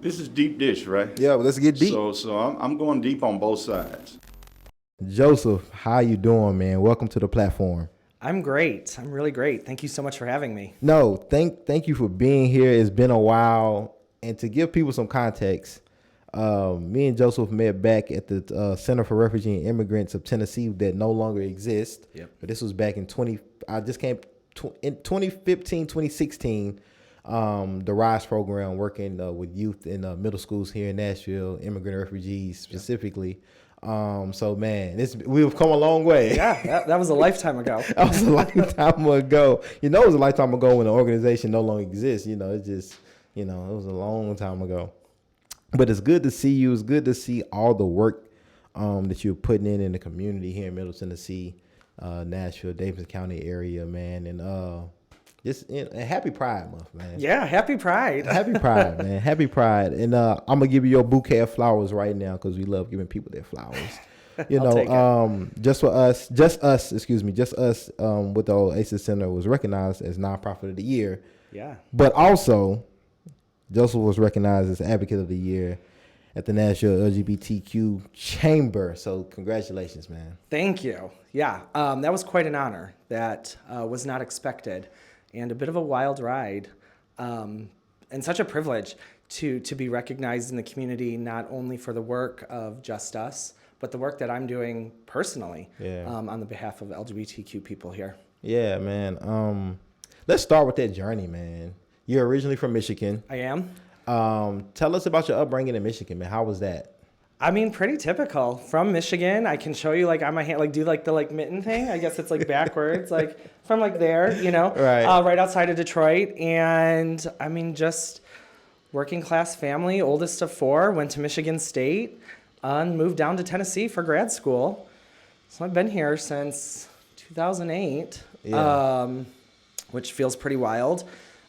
This is deep dish, right? Yeah, well, let's get deep. So I'm going deep on both sides. Joseph, how you doing, man? Welcome to the platform. I'm great. I'm really great. Thank you so much for having me. No, thank you for being here. It's been a while. And to give people some context, me and Joseph met back at the Center for Refugee and Immigrants of Tennessee that no longer exists. Yep. But this was back in 2015, 2016. The RISE program, working with youth in middle schools here in Nashville, immigrant refugees specifically. So man, we've come a long way. Yeah, that was a lifetime ago. That was a lifetime ago. It was a lifetime ago when the organization no longer exists. It was a long time ago. But it's good to see you. It's good to see all the work that you're putting in the community here in Middle Tennessee, Nashville, Davidson County area, man. And happy Pride Month, man. Yeah, happy Pride. Happy Pride, man. Happy Pride. And I'm gonna give you your bouquet of flowers right now because we love giving people their flowers. Just us with the Oasis Center was recognized as Nonprofit of the Year. Yeah. But also, Joseph was recognized as Advocate of the Year at the Nashville LGBTQ Chamber. So congratulations, man. Thank you. Yeah, that was quite an honor. That was not expected. And a bit of a wild ride, and such a privilege to be recognized in the community, not only for the work of Just Us, but the work that I'm doing personally on the behalf of LGBTQ people here. Yeah, man. Let's start with that journey, man. You're originally from Michigan. I am. Tell us about your upbringing in Michigan, man. How was that? I mean, pretty typical. From Michigan, I can show you on my hand, do the mitten thing. I guess it's backwards, from there, right outside of Detroit. And I mean, just working class family, oldest of four, went to Michigan State, and moved down to Tennessee for grad school. So I've been here since 2008, which feels pretty wild.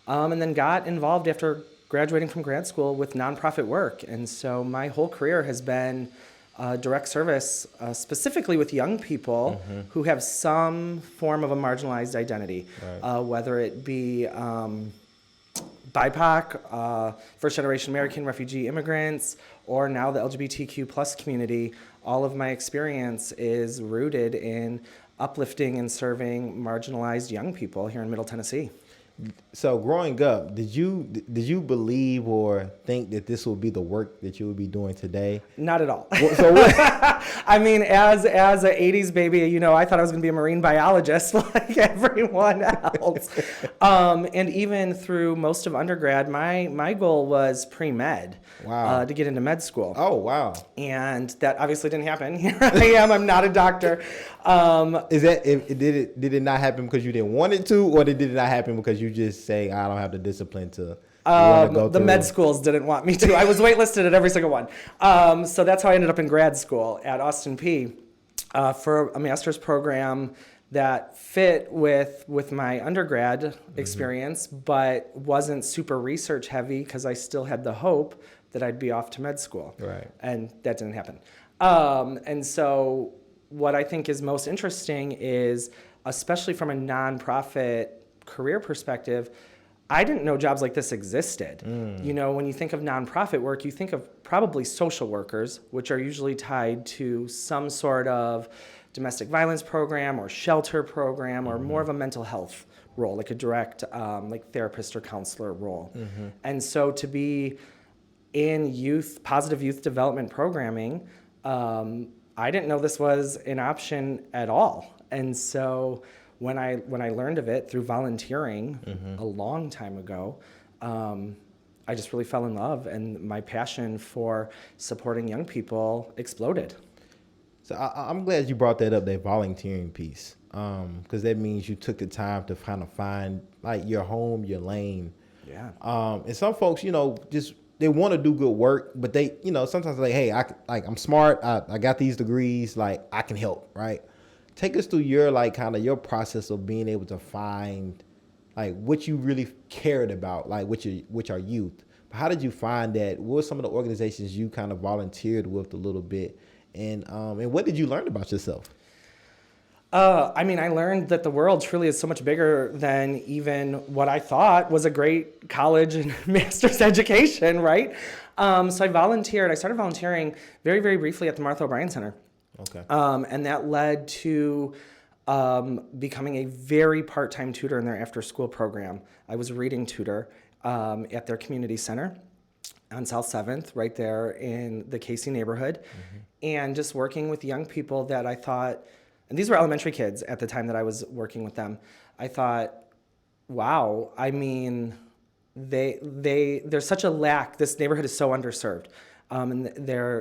And then got involved after graduating from grad school with nonprofit work. And so my whole career has been direct service, specifically with young people who have some form of a marginalized identity, whether it be BIPOC, first-generation American refugee immigrants, or now the LGBTQ plus community. All of my experience is rooted in uplifting and serving marginalized young people here in Middle Tennessee. So growing up, did you believe or think that this would be the work that you would be doing today? Not at all. So what? I mean, as an 80s baby, I thought I was going to be a marine biologist like everyone else. And even through most of undergrad, my goal was pre-med. Wow. To get into med school. Oh, wow. And that obviously didn't happen. Here I am. I'm not a doctor. Did it not happen because you didn't want it to, or did it not happen because you just say, I don't have the discipline to go the med schools didn't want me to. I was waitlisted at every single one. So that's how I ended up in grad school at Austin P for a master's program that fit with my undergrad experience, but wasn't super research heavy because I still had the hope that I'd be off to med school. Right. And that didn't happen. And so what I think is most interesting is, especially from a nonprofit career perspective, I didn't know jobs like this existed. When you think of nonprofit work, you think of probably social workers, which are usually tied to some sort of domestic violence program or shelter program or more of a mental health role, like a direct therapist or counselor role. And so to be in positive youth development programming, I didn't know this was an option at all. And so when I learned of it through volunteering a long time ago, I just really fell in love, and my passion for supporting young people exploded. So I'm glad you brought that up, that volunteering piece, because that means you took the time to kind of find your home, your lane. Yeah. And some folks, they want to do good work, but they, sometimes hey, I'm smart. I got these degrees, I can help, right? Take us through your your process of being able to find what you really cared about, which are youth. But how did you find that? What were some of the organizations you kind of volunteered with a little bit, and what did you learn about yourself? I learned that the world truly is so much bigger than even what I thought was a great college and master's education, right? So I volunteered. I started volunteering very, very briefly at the Martha O'Brien Center. Okay. And that led to becoming a very part-time tutor in their after-school program. I was a reading tutor at their community center on South 7th, right there in the Casey neighborhood, and just working with young people that I thought, and these were elementary kids at the time that I was working with them. I thought, wow, I mean, there's such a lack. This neighborhood is so underserved, and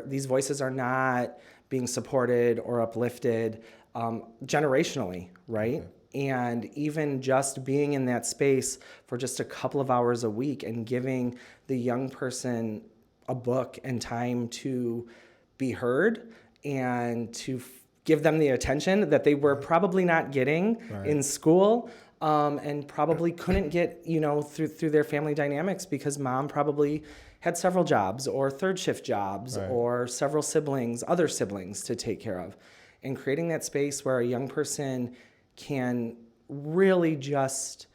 these voices are not being supported or uplifted generationally, right? And even just being in that space for just a couple of hours a week and giving the young person a book and time to be heard and to give them the attention that they were probably not getting in school, and probably couldn't get, through their family dynamics because mom probably had several jobs or third shift jobs or several siblings, other siblings to take care of. And creating that space where a young person can really just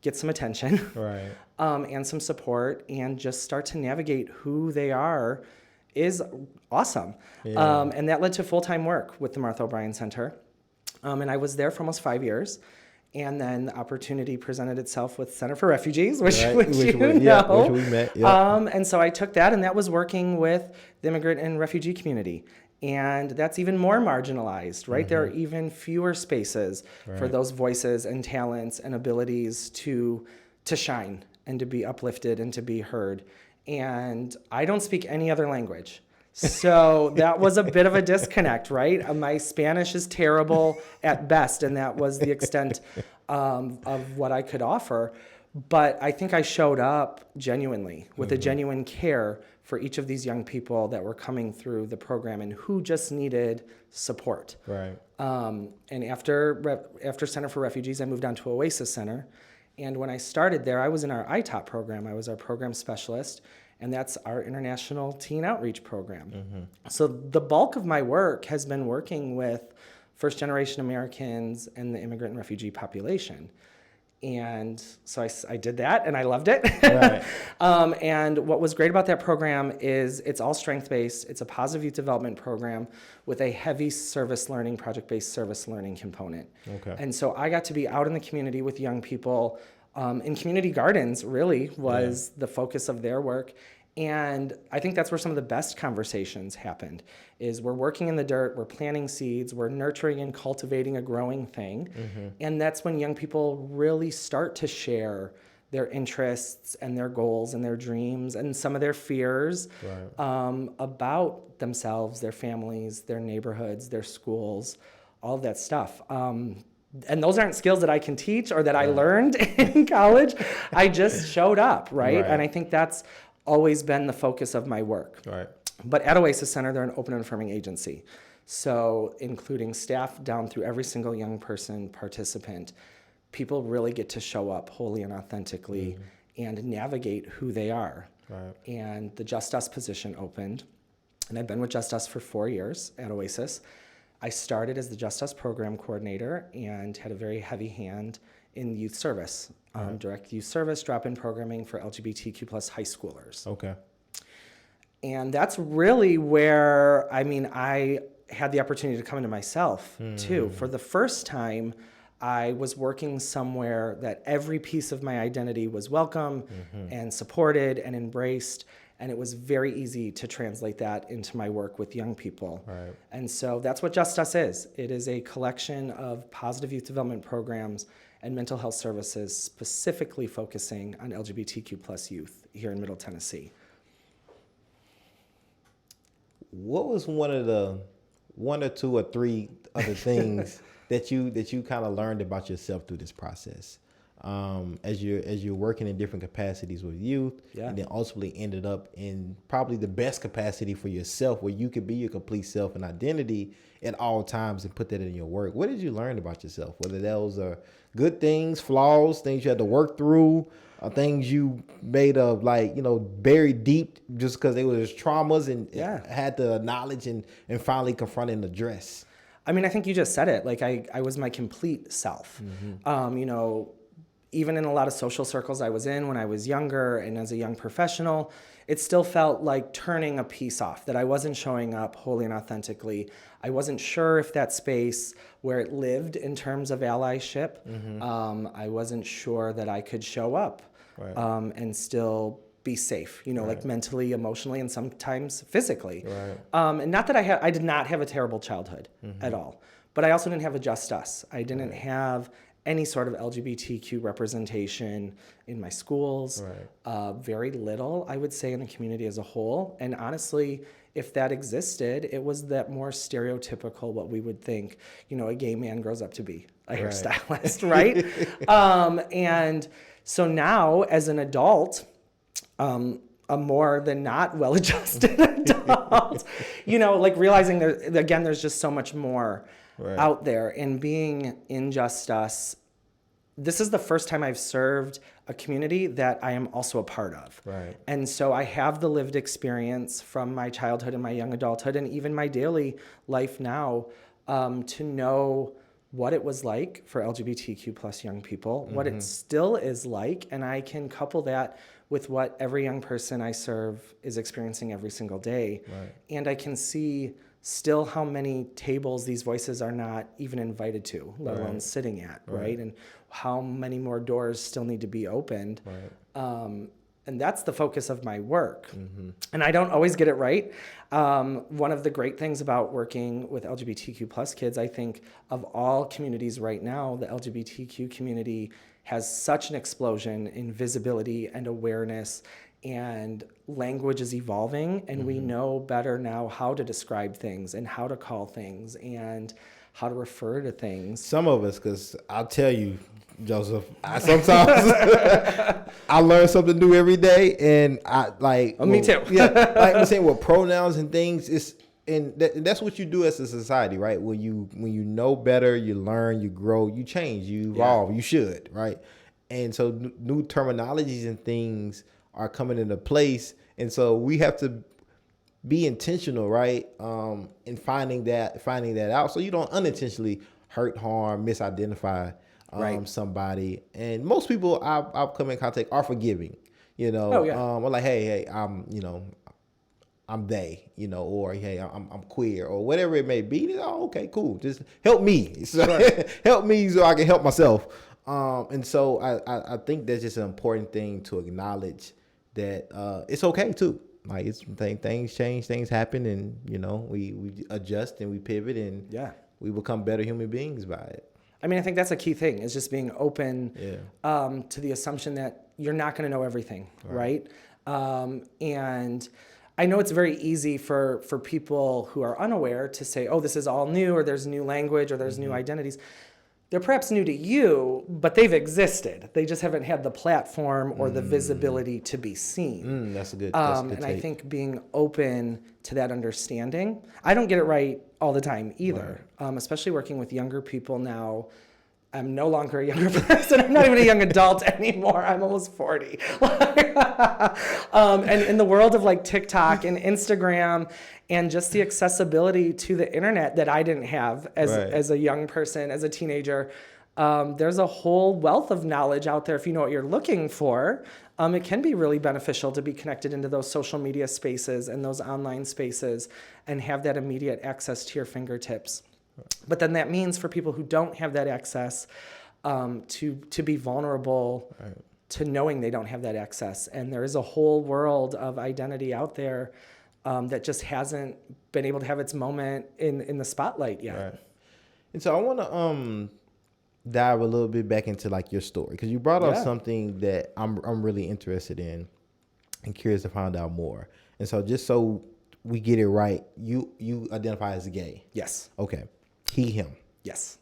get some attention and some support and just start to navigate who they are is awesome. And that led to full-time work with the Martha O'Brien Center. And I was there for almost 5 years. And then the opportunity presented itself with Center for Refugees, which we met. And so I took that, and that was working with the immigrant and refugee community. And that's even more marginalized, right? There are even fewer spaces for those voices and talents and abilities to shine and to be uplifted and to be heard. And I don't speak any other language. So that was a bit of a disconnect, right? My Spanish is terrible at best, and that was the extent of what I could offer. But I think I showed up genuinely with a genuine care for each of these young people that were coming through the program and who just needed support. And after Center for Refugees, I moved on to Oasis Center. And when I started there, I was in our ITOP program. I was our program specialist, and that's our International Teen Outreach Program. So the bulk of my work has been working with first-generation Americans and the immigrant and refugee population. And so I did that, and I loved it. And what was great about that program is it's all strength-based. It's a positive youth development program with a heavy service learning, project-based service learning component. And so I got to be out in the community with young people. In community gardens, really, was the focus of their work. And I think that's where some of the best conversations happened, is we're working in the dirt, we're planting seeds, we're nurturing and cultivating a growing thing. And that's when young people really start to share their interests and their goals and their dreams and some of their fears about themselves, their families, their neighborhoods, their schools, all of that stuff. And those aren't skills that I can teach or that I learned in college. I just showed up, right? And I think that's always been the focus of my work. But at Oasis Center, they're an open and affirming agency. So including staff down through every single young person, participant, people really get to show up wholly and authentically and navigate who they are. And the Just Us position opened, and I've been with Just Us for 4 years at Oasis. I started as the Just Us program coordinator and had a very heavy hand in youth service, direct youth service, drop-in programming for LGBTQ plus high schoolers. And that's really where, I had the opportunity to come into myself, too. For the first time, I was working somewhere that every piece of my identity was welcome and supported and embraced. And it was very easy to translate that into my work with young people. And so that's what Just Us is. It is a collection of positive youth development programs and mental health services specifically focusing on LGBTQ plus youth here in Middle Tennessee. What was one or two or three other things that you kind of learned about yourself through this process? As you're working in different capacities with youth, and then ultimately ended up in probably the best capacity for yourself, where you could be your complete self and identity at all times and put that in your work. What did you learn about yourself? Whether those are good things, flaws, things you had to work through, or things you made of buried deep just because they were just traumas and had the knowledge and finally confront and address. I think you just said it. I was my complete self. Even in a lot of social circles I was in when I was younger and as a young professional, it still felt like turning a piece off, that I wasn't showing up wholly and authentically. I wasn't sure if that space where it lived in terms of allyship, I wasn't sure that I could show up and still be safe, like mentally, emotionally, and sometimes physically. And not that I did not have a terrible childhood at all, but I also didn't have a Just Us. I didn't have any sort of LGBTQ representation in my schools, very little, I would say, in the community as a whole. And honestly, if that existed, it was that more stereotypical, what we would think, a gay man grows up to be, a hairstylist, right? And so now, as an adult, a more than not well-adjusted adult, like realizing there's just so much more out there. And being in Just Us, this is the first time I've served a community that I am also a part of. And so I have the lived experience from my childhood and my young adulthood and even my daily life now, to know what it was like for LGBTQ plus young people, what it still is like, and I can couple that with what every young person I serve is experiencing every single day. And I can see still how many tables these voices are not even invited to, let alone sitting at, right? And how many more doors still need to be opened. And that's the focus of my work. And I don't always get it right. One of the great things about working with LGBTQ plus kids, I think of all communities right now, the LGBTQ community has such an explosion in visibility and awareness, and language is evolving, and we know better now how to describe things and how to call things and how to refer to things. Some of us, because I'll tell you, Joseph, sometimes I learn something new every day, and I like. Me too. Like I'm saying, with pronouns and things, that's what you do as a society, right? When you know better, you learn, you grow, you change, you evolve. You should, right? And so new terminologies and things are coming into place, and so we have to be intentional, right? In finding that out, so you don't unintentionally hurt, harm, misidentify somebody. And most people I've come in contact are forgiving, I'm like, hey, I'm they, or hey, I'm queer, or whatever it may be. Okay, cool. Just help me. Help me so I can help myself. And so I think that's just an important thing to acknowledge, that it's okay too. Like things change, things happen, and we adjust and we pivot, and we become better human beings by it. I mean, I think that's a key thing, is just being open to the assumption that you're not going to know everything, right? And I know it's very easy for people who are unaware to say, oh, this is all new, or there's new language, or there's new identities. They're perhaps new to you, but they've existed. They just haven't had the platform or the visibility to be seen. That's a good and take. I think being open to that understanding. I don't get it right all the time either, especially working with younger people now. I'm no longer a younger person. I'm not even a young adult anymore. I'm almost 40. And in the world of like TikTok and Instagram and just the accessibility to the internet that I didn't have as a young person, as a teenager, there's a whole wealth of knowledge out there if you know what you're looking for. It can be really beneficial to be connected into those social media spaces and those online spaces and have that immediate access to your fingertips. But then that means for people who don't have that access, to be vulnerable to knowing they don't have that access. And there is a whole world of identity out there that just hasn't been able to have its moment in the spotlight yet. Right. And so I want to dive a little bit back into like your story, because you brought up something that I'm really interested in and curious to find out more. And so just so we get it right, you identify as gay. Yes. Okay. He, him. Yes.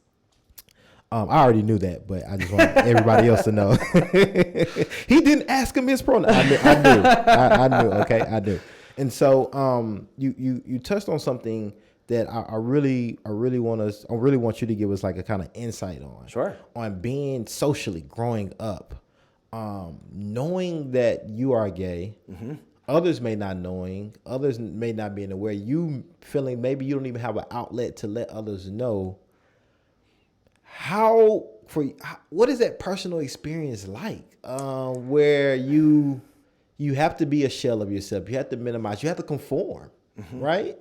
I already knew that, but I just want everybody else to know. He didn't ask him his pronoun. I knew. Okay, I knew. And so, you touched on something that I really want you to give us like a kind of insight on. Sure. On being socially growing up, knowing that you are gay. Mm-hmm. Others may not knowing, others may not being aware, you feeling maybe you don't even have an outlet to let others know. What is that personal experience like, where you you have to be a shell of yourself. You have to minimize. You have to conform, right?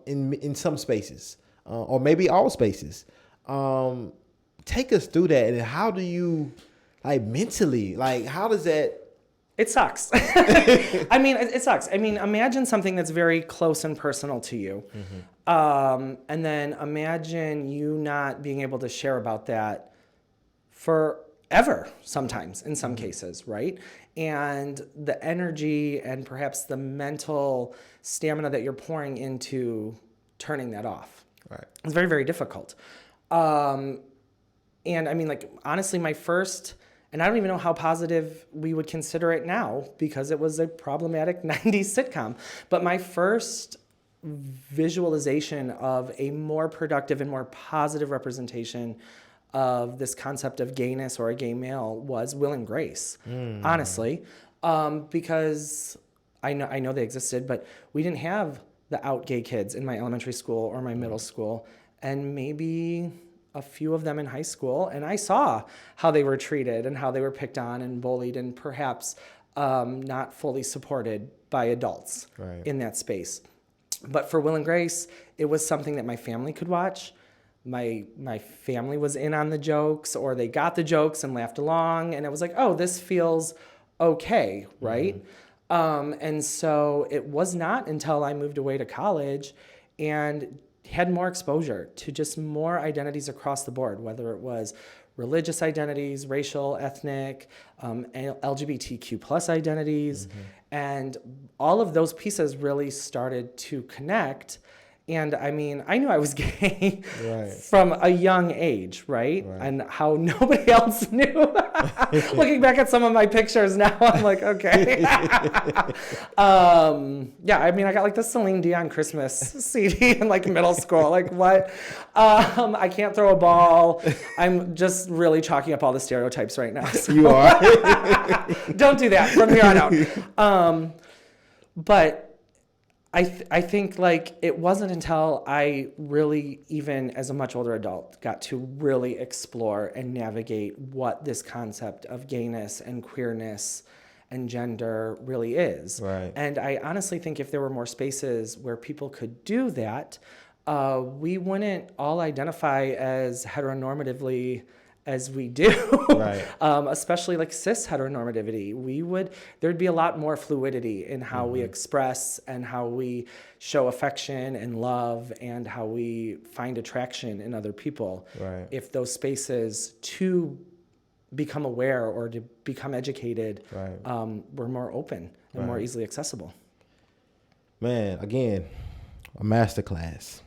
In some spaces, or maybe all spaces. Take us through that, and how do you, like, mentally, like, how does that? It sucks. I mean, it sucks. I mean, imagine something that's very close and personal to you. And then imagine you not being able to share about that forever, sometimes, in some cases, right? And the energy and perhaps the mental stamina that you're pouring into turning that off. Right. It's very, very difficult. And I mean, like, honestly, my first... And I don't even know how positive we would consider it now because it was a problematic 90s sitcom. But my first visualization of a more productive and more positive representation of this concept of gayness or a gay male was Will and Grace, honestly. Because I know they existed, but we didn't have the out gay kids in my elementary school or my middle school. And maybe a few of them in high school, and I saw how they were treated and how they were picked on and bullied and perhaps not fully supported by adults in that space. But for Will and Grace, it was something that my family could watch. My family was in on the jokes, or they got the jokes and laughed along, and it was like, oh, this feels okay, right? And so it was not until I moved away to college and had more exposure to just more identities across the board, whether it was religious identities, racial, ethnic, LGBTQ plus identities. And all of those pieces really started to connect. And I mean, I knew I was gay from a young age, right? And how nobody else knew. Looking back at some of my pictures now, I'm like, okay. Yeah, I mean, I got like the Celine Dion Christmas CD in like middle school. Like, what? I can't throw a ball. I'm just really chalking up all the stereotypes right now. So. You are. Don't do that from here on out. But I think like it wasn't until I really, even as a much older adult, got to really explore and navigate what this concept of gayness and queerness and gender really is. Right. And I honestly think if there were more spaces where people could do that, we wouldn't all identify as heteronormatively as we do, especially like cis heteronormativity. There'd be a lot more fluidity in how we express and how we show affection and love and how we find attraction in other people. If those spaces to become aware or to become educated were more open and more easily accessible. Man, again, a masterclass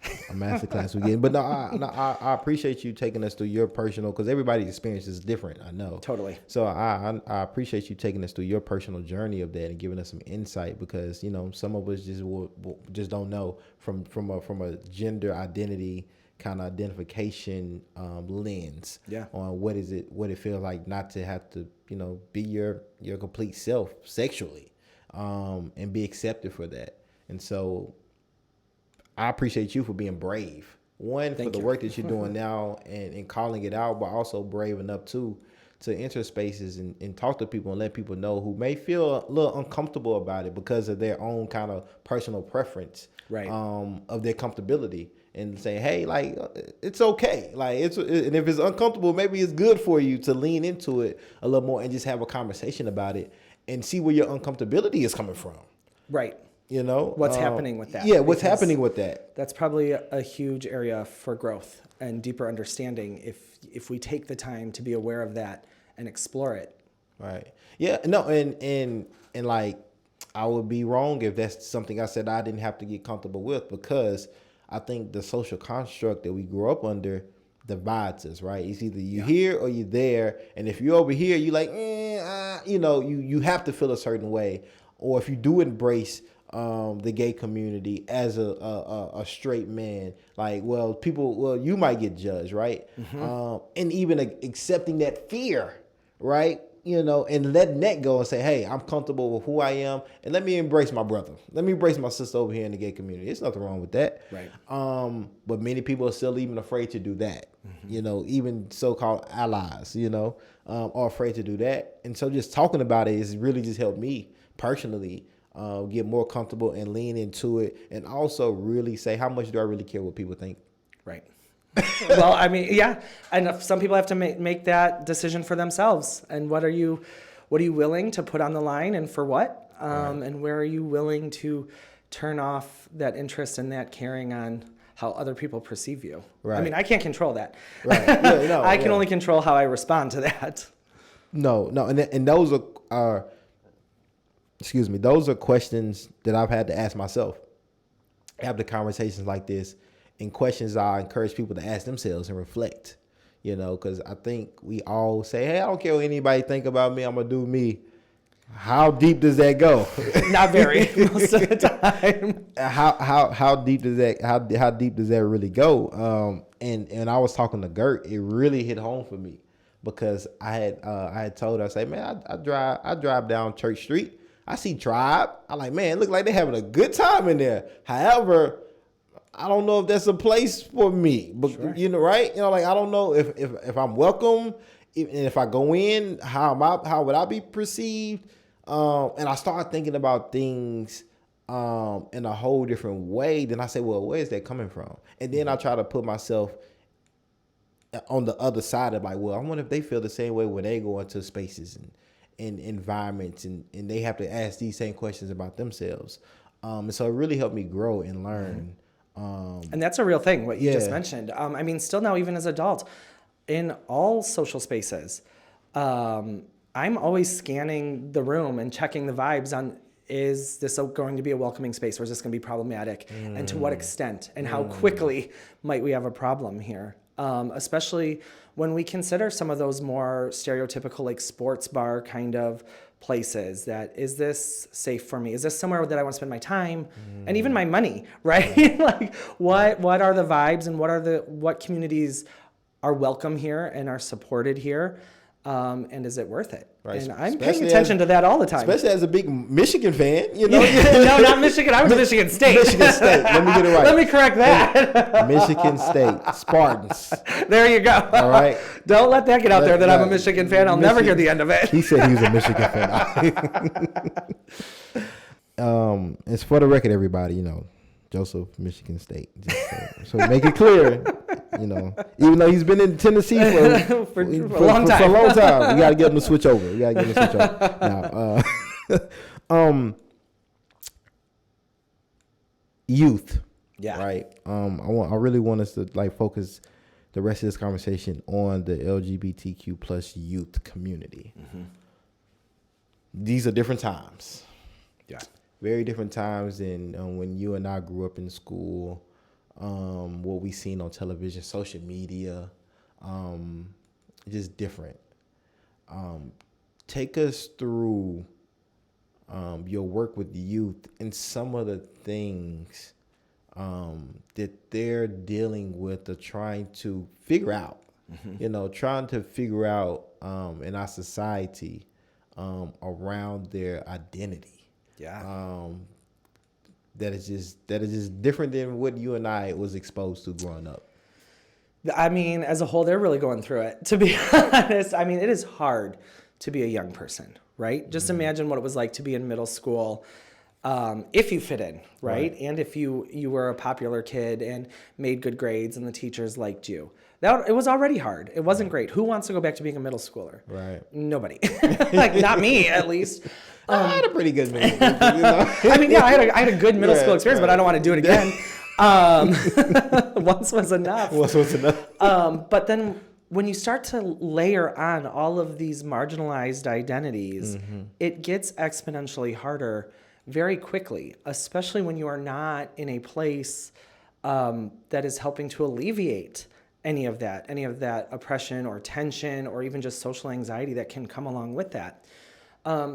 we get. But no, I appreciate you taking us through your personal, because everybody's experience is different, I know. Totally. So I appreciate you taking us through your personal journey of that and giving us some insight, because, you know, some of us just don't know from a gender identity kind of identification lens on what it feels like not to have to, you know, be your complete self sexually, and be accepted for that. And so I appreciate you for being brave. Thank you. The work that you're doing now and calling it out, but also brave enough to enter spaces and talk to people and let people know who may feel a little uncomfortable about it because of their own kind of personal preference, of their comfortability, and say, hey, like, it's okay. Like, and if it's uncomfortable, maybe it's good for you to lean into it a little more and just have a conversation about it and see where your uncomfortability is coming from. Right. You know, what's happening with that? Yeah, what's happening with that? That's probably a huge area for growth and deeper understanding if we take the time to be aware of that and explore it. Right. Yeah. No. And like, I would be wrong if that's something I said I didn't have to get comfortable with, because I think the social construct that we grew up under divides us, right? It's either you here or you there, and if you're over here, you like, you know, you have to feel a certain way, or if you do embrace the gay community as a straight man, like, you might get judged, right? And even accepting that fear, right? You know, and letting that go and say, hey, I'm comfortable with who I am, and let me embrace my brother. Let me embrace my sister over here in the gay community. There's nothing wrong with that. Right. But many people are still even afraid to do that. You know, even so-called allies, you know, are afraid to do that. And so just talking about it has really just helped me personally get more comfortable and lean into it, and also really say, how much do I really care what people think? Right. Well, I mean, yeah. And if some people have to make that decision for themselves. And what are you willing to put on the line, and for what? And where are you willing to turn off that interest and that caring on how other people perceive you? Right. I mean, I can't control that. Right. Yeah, no, I can only control how I respond to that. No, and those are those are questions that I've had to ask myself after conversations like this, and questions I encourage people to ask themselves and reflect, because I think we all say, hey, I don't care what anybody think about me, I'm going to do me. How deep does that go? Not very, most of the time. How deep does that really go? And I was talking to Gert, it really hit home for me, because I had told her, I say, man, I drive down Church Street, I see Tribe, I'm like, man, it look like they're having a good time in there. However, I don't know if that's a place for me, but sure. Right? Like, I don't know if I'm welcome, and if I go in, how would I be perceived? And I started thinking about things in a whole different way. Then I say, well, where is that coming from? And then I try to put myself on the other side of, like, well, I wonder if they feel the same way when they go into spaces and environments, and they have to ask these same questions about themselves. And so it really helped me grow and learn. And that's a real thing, what you just mentioned. I mean, still now, even as adults, in all social spaces, I'm always scanning the room and checking the vibes on, is this going to be a welcoming space, or is this going to be problematic? And to what extent, and how quickly might we have a problem here? Especially when we consider some of those more stereotypical, like sports bar kind of places, that is this safe for me? Is this somewhere that I want to spend my time and even my money, right? Like, what are the vibes, and what communities are welcome here and are supported here? And is it worth it? Right. And I'm paying attention to that all the time. Especially as a big Michigan fan, No, not Michigan. I was Michigan State. Michigan State. Let me get it right. Let me correct that. Michigan State Spartans. There you go. All right. Don't let that get out there that I'm a Michigan fan. I'll never hear the end of it. He said he was a Michigan fan. It's for the record, everybody, Joseph, Michigan State. Just so make it clear, even though he's been in Tennessee for a long time. We got to get him to switch over. Now, youth. Yeah. Right. I really want us to focus the rest of this conversation on the LGBTQ plus youth community. Mm-hmm. These are different times. Yeah. Very different times than when you and I grew up in school, what we seen on television, social media, just different. Take us through your work with the youth and some of the things that they're dealing with or trying to figure out, trying to figure out in our society around their identity. Yeah. That is just different than what you and I was exposed to growing up. I mean, as a whole, they're really going through it, to be honest. I mean, it is hard to be a young person, right? Just imagine what it was like to be in middle school, if you fit in, right? And if you were a popular kid and made good grades and the teachers liked you. It was already hard. It wasn't great. Who wants to go back to being a middle schooler? Right. Nobody. Not me, at least. I had a pretty good middle school, I mean, yeah, I had a good middle school experience, but I don't want to do it again. Once was enough. But then when you start to layer on all of these marginalized identities, it gets exponentially harder very quickly, especially when you are not in a place that is helping to alleviate any of that oppression or tension or even just social anxiety that can come along with that.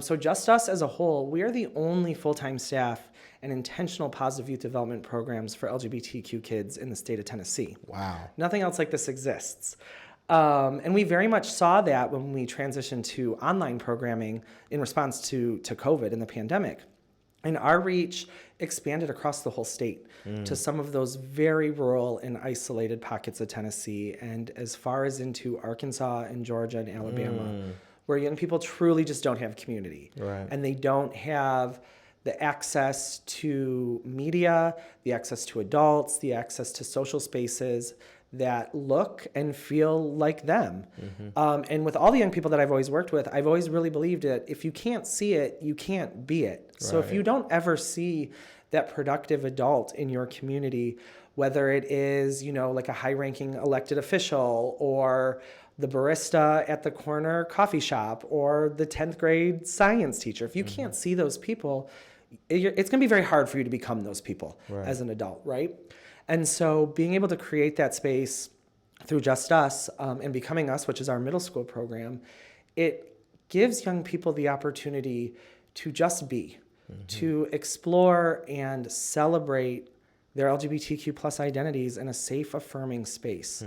So just us as a whole, we are the only full-time staff and intentional positive youth development programs for LGBTQ kids in the state of Tennessee. Wow. Nothing else like this exists. And we very much saw that when we transitioned to online programming in response to COVID and the pandemic. And our reach expanded across the whole state to some of those very rural and isolated pockets of Tennessee and as far as into Arkansas and Georgia and Alabama, where young people truly just don't have community. Right. And they don't have the access to media, the access to adults, the access to social spaces that look and feel like them. And with all the young people that I've always worked with, I've always really believed that if you can't see it, you can't be it. So if Right. you don't ever see that productive adult in your community, whether it is, like a high-ranking elected official or the barista at the corner coffee shop or the 10th grade science teacher, if you can't see those people, it's going to be very hard for you to become those people as an adult, right? And so being able to create that space through Just Us and Becoming Us, which is our middle school program, it gives young people the opportunity to just be, to explore and celebrate their LGBTQ plus identities in a safe, affirming space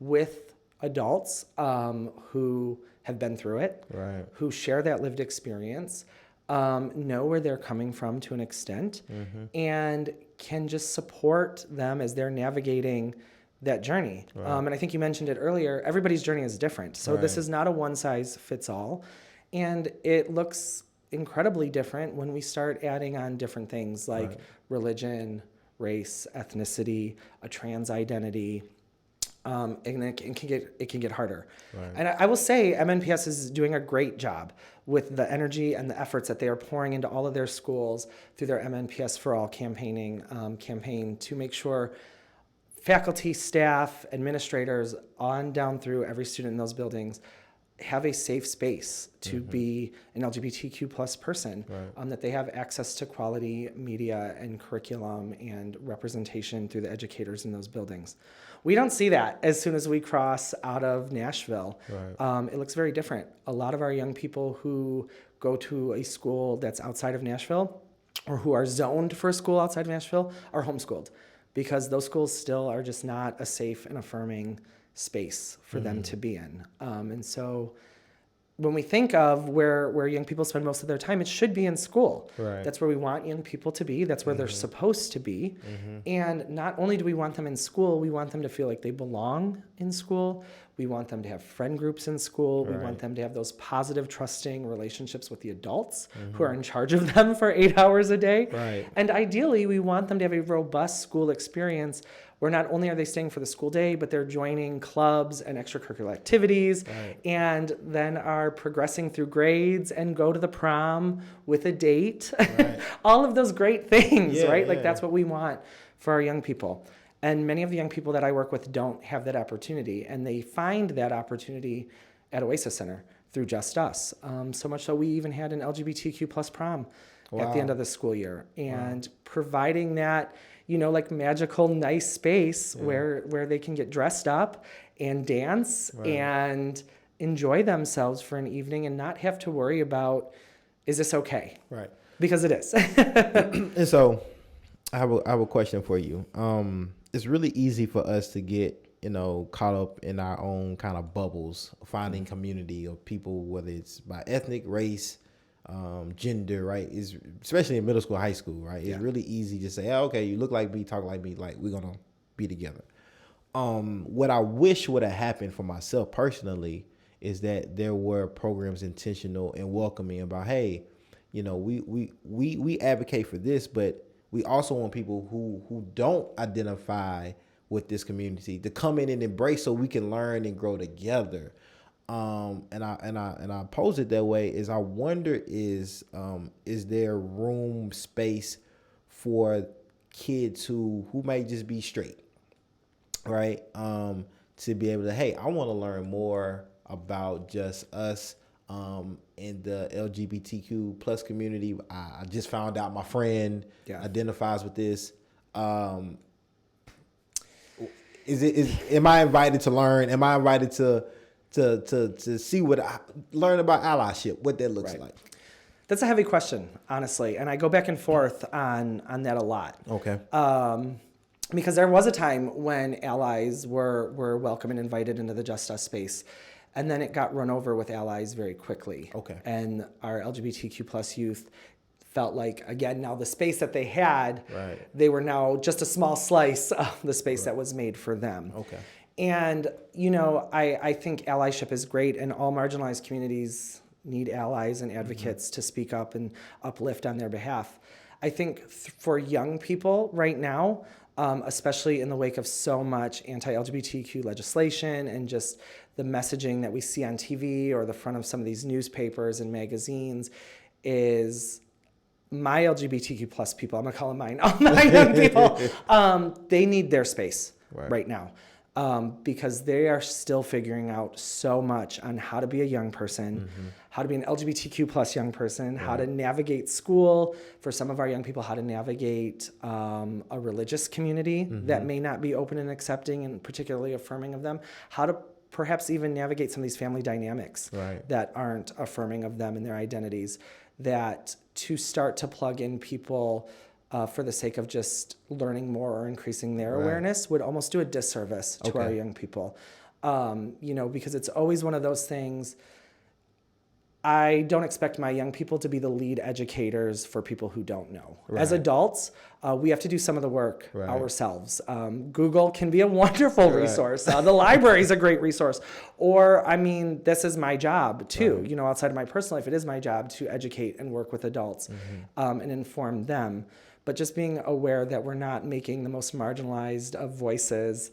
with adults who have been through it, who share that lived experience, know where they're coming from to an extent, and can just support them as they're navigating that journey. And I think you mentioned it earlier, everybody's journey is different. So this is not a one size fits all. And it looks incredibly different when we start adding on different things like religion, race, ethnicity, a trans identity. And it can get harder. And I will say MNPS is doing a great job with the energy and the efforts that they are pouring into all of their schools through their MNPS for All campaign to make sure faculty, staff, administrators, on down through every student in those buildings have a safe space to be an LGBTQ plus person, that they have access to quality media and curriculum and representation through the educators in those buildings. We don't see that as soon as we cross out of Nashville. It looks very different. A lot of our young people who go to a school that's outside of Nashville or who are zoned for a school outside of Nashville are homeschooled because those schools still are just not a safe and affirming space for them to be in. And so when we think of where young people spend most of their time, it should be in school. That's where we want young people to be. That's where they're supposed to be. And not only do we want them in school, we want them to feel like they belong in school. We want them to have friend groups in school. We want them to have those positive, trusting relationships with the adults who are in charge of them for 8 hours a day. And ideally, we want them to have a robust school experience where not only are they staying for the school day, but they're joining clubs and extracurricular activities, and then are progressing through grades and go to the prom with a date. All of those great things, right? Like that's what we want for our young people. And many of the young people that I work with don't have that opportunity, and they find that opportunity at Oasis Center through Just Us. So much so we even had an LGBTQ plus prom at the end of the school year, and providing that, like magical, nice space where they can get dressed up and dance and enjoy themselves for an evening and not have to worry about, is this okay? Because it is. And so I have a question for you. It's really easy for us to get, caught up in our own kind of bubbles, finding community of people, whether it's by ethnic, race, gender, right? Is especially in middle school, high school, right? It's really easy to say, okay, you look like me, talk like me, like we're gonna be together. What I wish would have happened for myself personally is that there were programs intentional and welcoming about, hey, we advocate for this, but we also want people who don't identify with this community to come in and embrace so we can learn and grow together. And I pose it that way is I wonder is there room, space for kids who may just be straight, right? To be able to, hey, I want to learn more about Just Us in the LGBTQ plus community. I just found out my friend identifies with this. Am I invited to learn? Am I invited to see learn about allyship, what that looks like? That's a heavy question, honestly, and I go back and forth on that a lot. Okay. Because there was a time when allies were welcome and invited into the Just Us space, and then it got run over with allies very quickly. Okay. And our LGBTQ plus youth felt like, again, now the space that they had, they were now just a small slice of the space that was made for them. Okay. And, you know, I think allyship is great, and all marginalized communities need allies and advocates to speak up and uplift on their behalf. I think for young people right now, especially in the wake of so much anti-LGBTQ legislation and just the messaging that we see on TV or the front of some of these newspapers and magazines, is my LGBTQ plus people, I'm gonna call them mine, all my young people, they need their space right now. Because they are still figuring out so much on how to be a young person, how to be an LGBTQ plus young person, how to navigate school, for some of our young people, how to navigate a religious community that may not be open and accepting and particularly affirming of them, how to perhaps even navigate some of these family dynamics that aren't affirming of them and their identities, that to start to plug in people for the sake of just learning more or increasing their awareness would almost do a disservice to our young people. You know, because it's always one of those things. I don't expect my young people to be the lead educators for people who don't know. As adults, we have to do some of the work ourselves. Google can be a wonderful resource. The library is a great resource. Or, I mean, this is my job too. You know, outside of my personal life, it is my job to educate and work with adults and inform them. But just being aware that we're not making the most marginalized of voices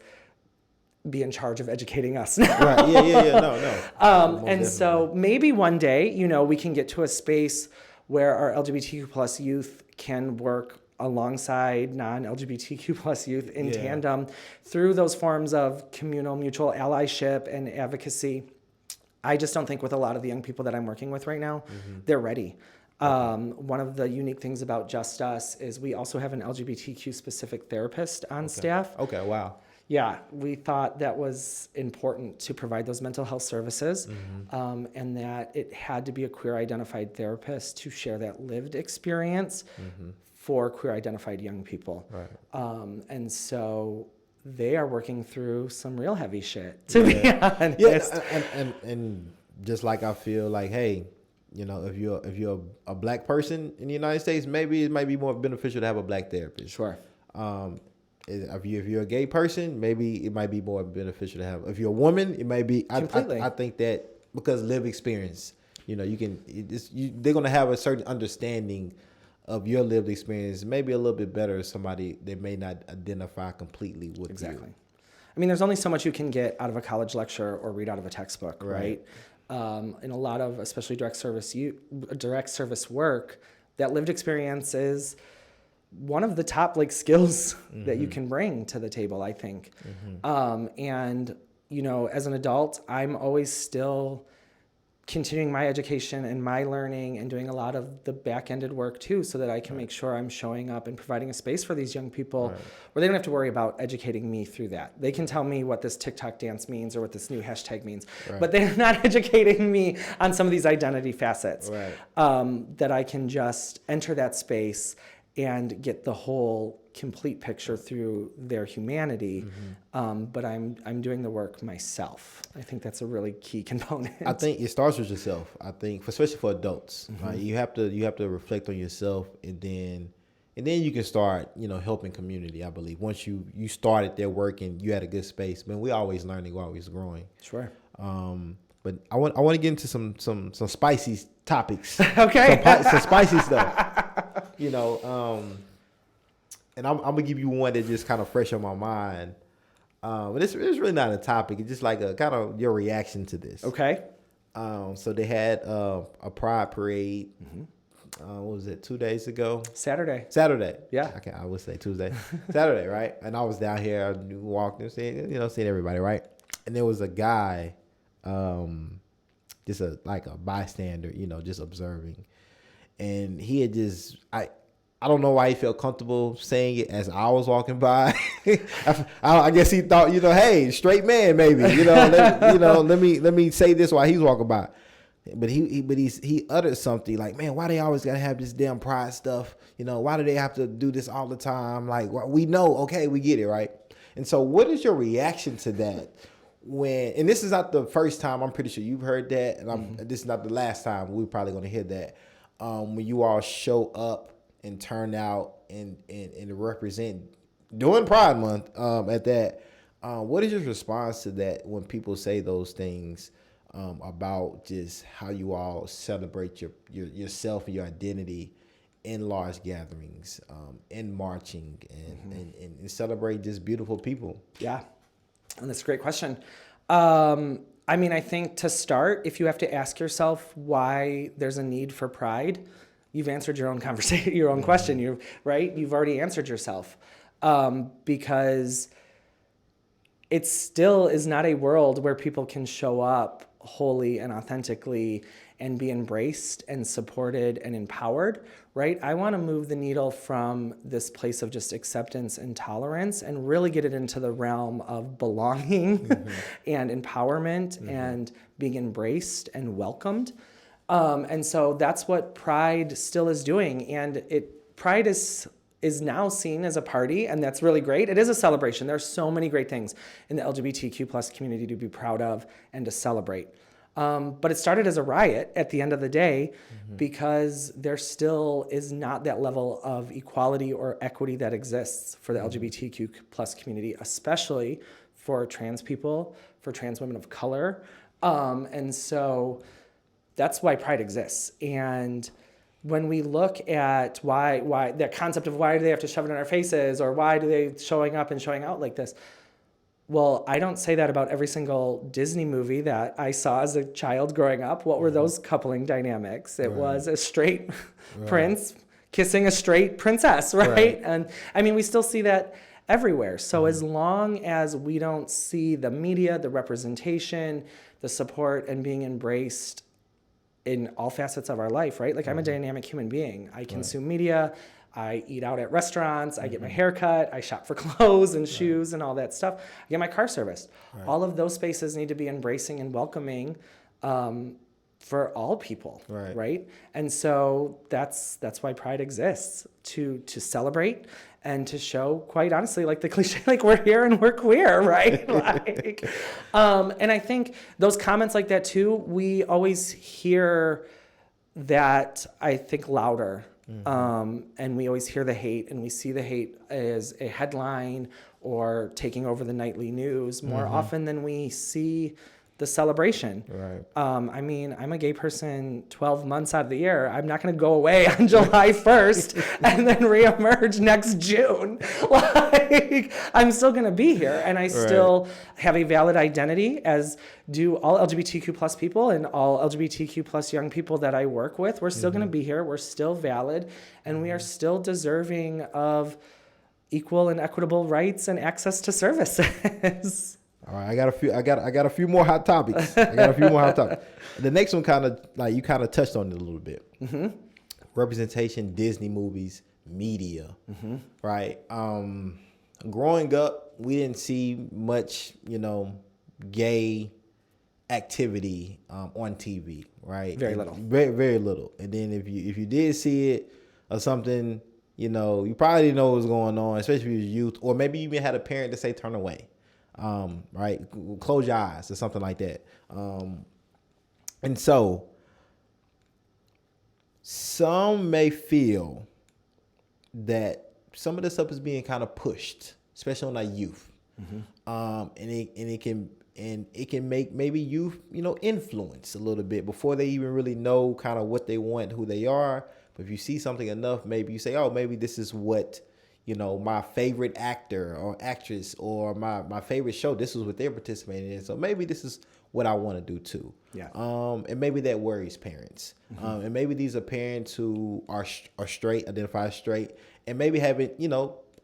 be in charge of educating us now. No. And so maybe one day, you know, we can get to a space where our LGBTQ plus youth can work alongside non-LGBTQ plus youth in tandem through those forms of communal mutual allyship and advocacy. I just don't think with a lot of the young people that I'm working with right now, they're ready. One of the unique things about Just Us is we also have an LGBTQ specific therapist on staff. Okay, wow. Yeah, we thought that was important to provide those mental health services, and that it had to be a queer identified therapist to share that lived experience for queer identified young people. And so they are working through some real heavy shit, to be honest. And just like I feel like, hey, you know, if you're a black person in the United States, maybe it might be more beneficial to have a black therapist. Sure. If you're a gay person, maybe it might be more beneficial to have. If you're a woman, it might be. Completely. I think that because lived experience, you know, they're gonna have a certain understanding of your lived experience, maybe a little bit better. Somebody that may not identify completely with Exactly. you. I mean, there's only so much you can get out of a college lecture or read out of a textbook, right? In a lot of, especially direct service work, that lived experience is one of the top skills that you can bring to the table, I think. And, you know, as an adult, I'm always still continuing my education and my learning and doing a lot of the back-ended work too, so that I can make sure I'm showing up and providing a space for these young people where they don't have to worry about educating me through that. They can tell me what this TikTok dance means or what this new hashtag means, but they're not educating me on some of these identity facets, that I can just enter that space and get the whole complete picture through their humanity. But I'm doing the work myself. I think that's a really key component. I think it starts with yourself. I think, especially for adults, right? You have to reflect on yourself, and then you can start, you know, helping community. I believe once you started their work and you had a good space. Man, we're always learning, we're always growing. Sure. But I want to get into some spicy topics. Okay. Some spicy stuff. You know, and I'm gonna give you one that just kind of fresh on my mind. But it's really not a topic. It's just like a kind of your reaction to this. Okay. So they had a pride parade. What was it? 2 days ago. Saturday. Yeah. I would say Tuesday. Saturday, right? And I was down here walking, seeing everybody, right? And there was a guy, just a bystander, you know, just observing. And he had just, I don't know why he felt comfortable saying it as I was walking by. I guess he thought, you know, hey, straight man, maybe, let me say this while he's walking by. But he uttered something like, man, why they always gotta have this damn pride stuff? You know, why do they have to do this all the time? Like, well, we know, okay, we get it, right? And so, what is your reaction to that? And this is not the first time, I'm pretty sure you've heard that, and this is not the last time we're probably gonna hear that. When you all show up and turn out and represent during Pride Month at that, What is your response to that when people say those things about just how you all celebrate yourself and your identity in large gatherings, in marching, and celebrate just beautiful people? Yeah, and that's a great question. I mean, I think to start, if you have to ask yourself why there's a need for pride, you've answered your own conversation, your own question. You've already answered yourself, because it still is not a world where people can show up wholly and authentically and be embraced and supported and empowered, right? I want to move the needle from this place of just acceptance and tolerance and really get it into the realm of belonging and empowerment and being embraced and welcomed. And so that's what Pride still is doing. And Pride is now seen as a party, and that's really great. It is a celebration. There are so many great things in the LGBTQ plus community to be proud of and to celebrate. But it started as a riot at the end of the day because there still is not that level of equality or equity that exists for the LGBTQ plus community, especially for trans people, for trans women of color. And so that's why Pride exists. And when we look at why that concept of why do they have to shove it in our faces, or why do they showing up and showing out like this? Well, I don't say that about every single Disney movie that I saw as a child growing up. What were those coupling dynamics? It was a straight prince kissing a straight princess, right? And I mean, we still see that everywhere. So as long as we don't see the media, the representation, the support, and being embraced in all facets of our life, right? Like I'm a dynamic human being. I consume media. I eat out at restaurants, I get my hair cut, I shop for clothes and shoes and all that stuff. I get my car serviced. All of those spaces need to be embracing and welcoming for all people, right? And so that's why Pride exists, to celebrate and to show, quite honestly, like the cliche, like we're here and we're queer, right? And I think those comments like that too, we always hear that, I think, louder. And we always hear the hate, and we see the hate as a headline or taking over the nightly news more often than we see the celebration. I mean, I'm a gay person 12 months out of the year. I'm not going to go away on July 1st and then reemerge next June. Like, I'm still going to be here, and I still have a valid identity, as do all LGBTQ plus people and all LGBTQ plus young people that I work with. We're still going to be here. We're still valid, and we are still deserving of equal and equitable rights and access to services. All right, I got a few more hot topics. The next one kind of like you kind of touched on it a little bit. Representation, Disney movies, media, right? Growing up, we didn't see much, gay activity on TV, right? Very little. Very little. And then if you did see it or something, you probably didn't know what was going on, especially if you were youth, or maybe you even had a parent to say turn away. Right? Close your eyes or something like that. And so some may feel that some of this stuff is being kind of pushed, especially on our youth. And it can make maybe youth, influence a little bit before they even really know kind of what they want, who they are. But if you see something enough, maybe you say, oh, maybe this is what my favorite actor or actress, or my favorite show, this is what they're participating in. So maybe this is what I want to do too. Yeah. And maybe that worries parents. And maybe these are parents who are straight, identify as straight, and maybe haven't,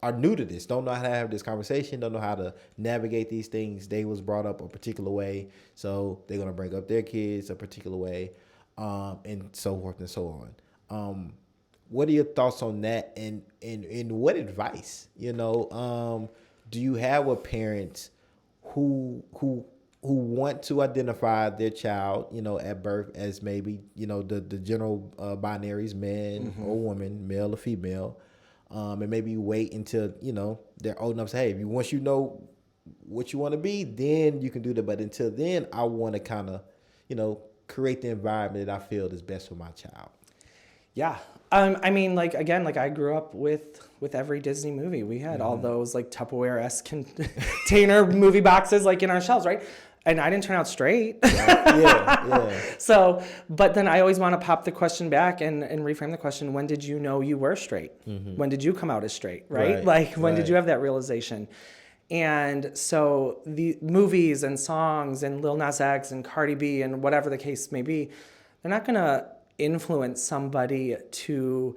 are new to this, don't know how to have this conversation, don't know how to navigate these things. They was brought up a particular way, so they're going to bring up their kids a particular way, and so forth and so on. What are your thoughts on that, and what advice? Do you have a parent who want to identify their child, at birth as maybe, the general binaries, man or woman, male or female, and maybe wait until, they're old enough to say, hey, once you know what you want to be, then you can do that. But until then, I want to kind of, create the environment that I feel is best for my child. Yeah. I mean, like, again, like I grew up with every Disney movie. We had all those like Tupperware-esque container movie boxes like in our shelves, right? And I didn't turn out straight. Yeah. So, but then I always want to pop the question back and reframe the question. When did you know you were straight? When did you come out as straight, right? Right, Like, when did right. you have that realization? And so the movies and songs and Lil Nas X and Cardi B and whatever the case may be, they're not going to influence somebody to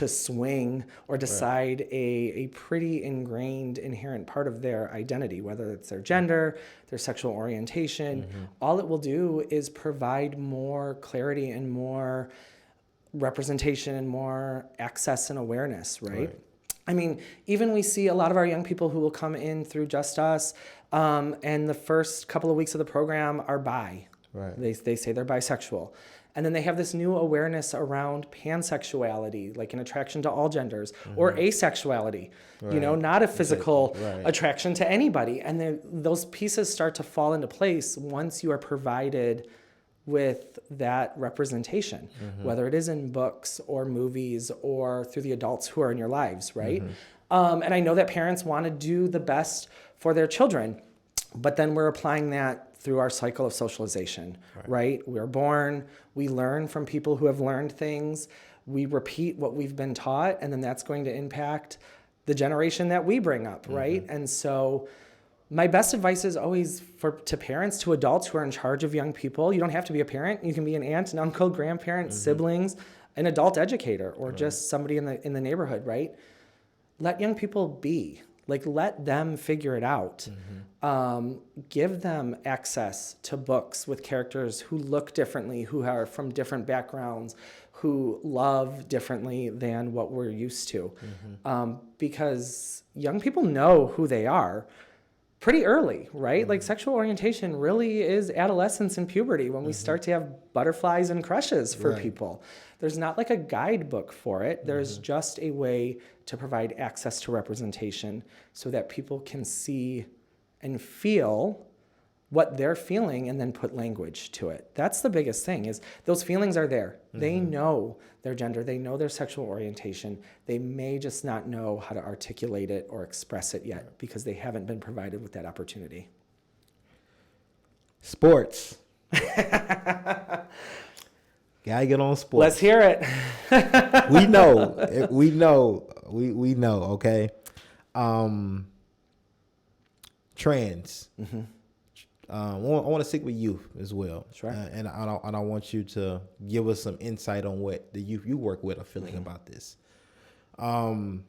swing or decide a pretty ingrained inherent part of their identity, whether it's their gender, their sexual orientation. All it will do is provide more clarity and more representation and more access and awareness, right? I mean, even we see a lot of our young people who will come in through Just Us, and the first couple of weeks of the program are bi. Right. They say they're bisexual. And then they have this new awareness around pansexuality, like an attraction to all genders, or asexuality, you know, not a physical attraction to anybody. And then those pieces start to fall into place once you are provided with that representation, whether it is in books or movies or through the adults who are in your lives, right? And I know that parents want to do the best for their children, but then we're applying that through our cycle of socialization, right? We're born, we learn from people who have learned things, we repeat what we've been taught, and then that's going to impact the generation that we bring up, right? And so my best advice is always to parents, to adults who are in charge of young people. You don't have to be a parent. You can be an aunt, an uncle, grandparent, siblings, an adult educator, or just somebody in the neighborhood, right? Let young people be. Like, let them figure it out. Give them access to books with characters who look differently, who are from different backgrounds, who love differently than what we're used to. Because young people know who they are pretty early, right? Like, sexual orientation really is adolescence and puberty when we start to have butterflies and crushes for people. There's not like a guidebook for it. There's just a way to provide access to representation so that people can see and feel what they're feeling and then put language to it. That's the biggest thing, is those feelings are there. They know their gender, they know their sexual orientation. They may just not know how to articulate it or express it yet because they haven't been provided with that opportunity. Sports. Gotta get on sports. Let's hear it. We know, okay? Trans. I want to stick with youth as well. That's right. And I want you to give us some insight on what the youth you work with are feeling about this. I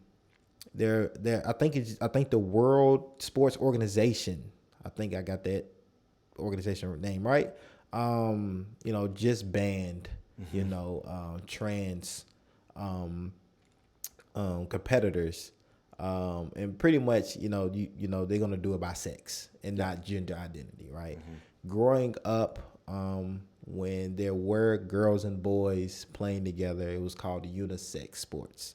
think the World Sports Organization, I think I got that organization name right. Just banned, trans competitors. And pretty much, they're going to do it by sex and not gender identity, right? Growing up, when there were girls and boys playing together, it was called unisex sports.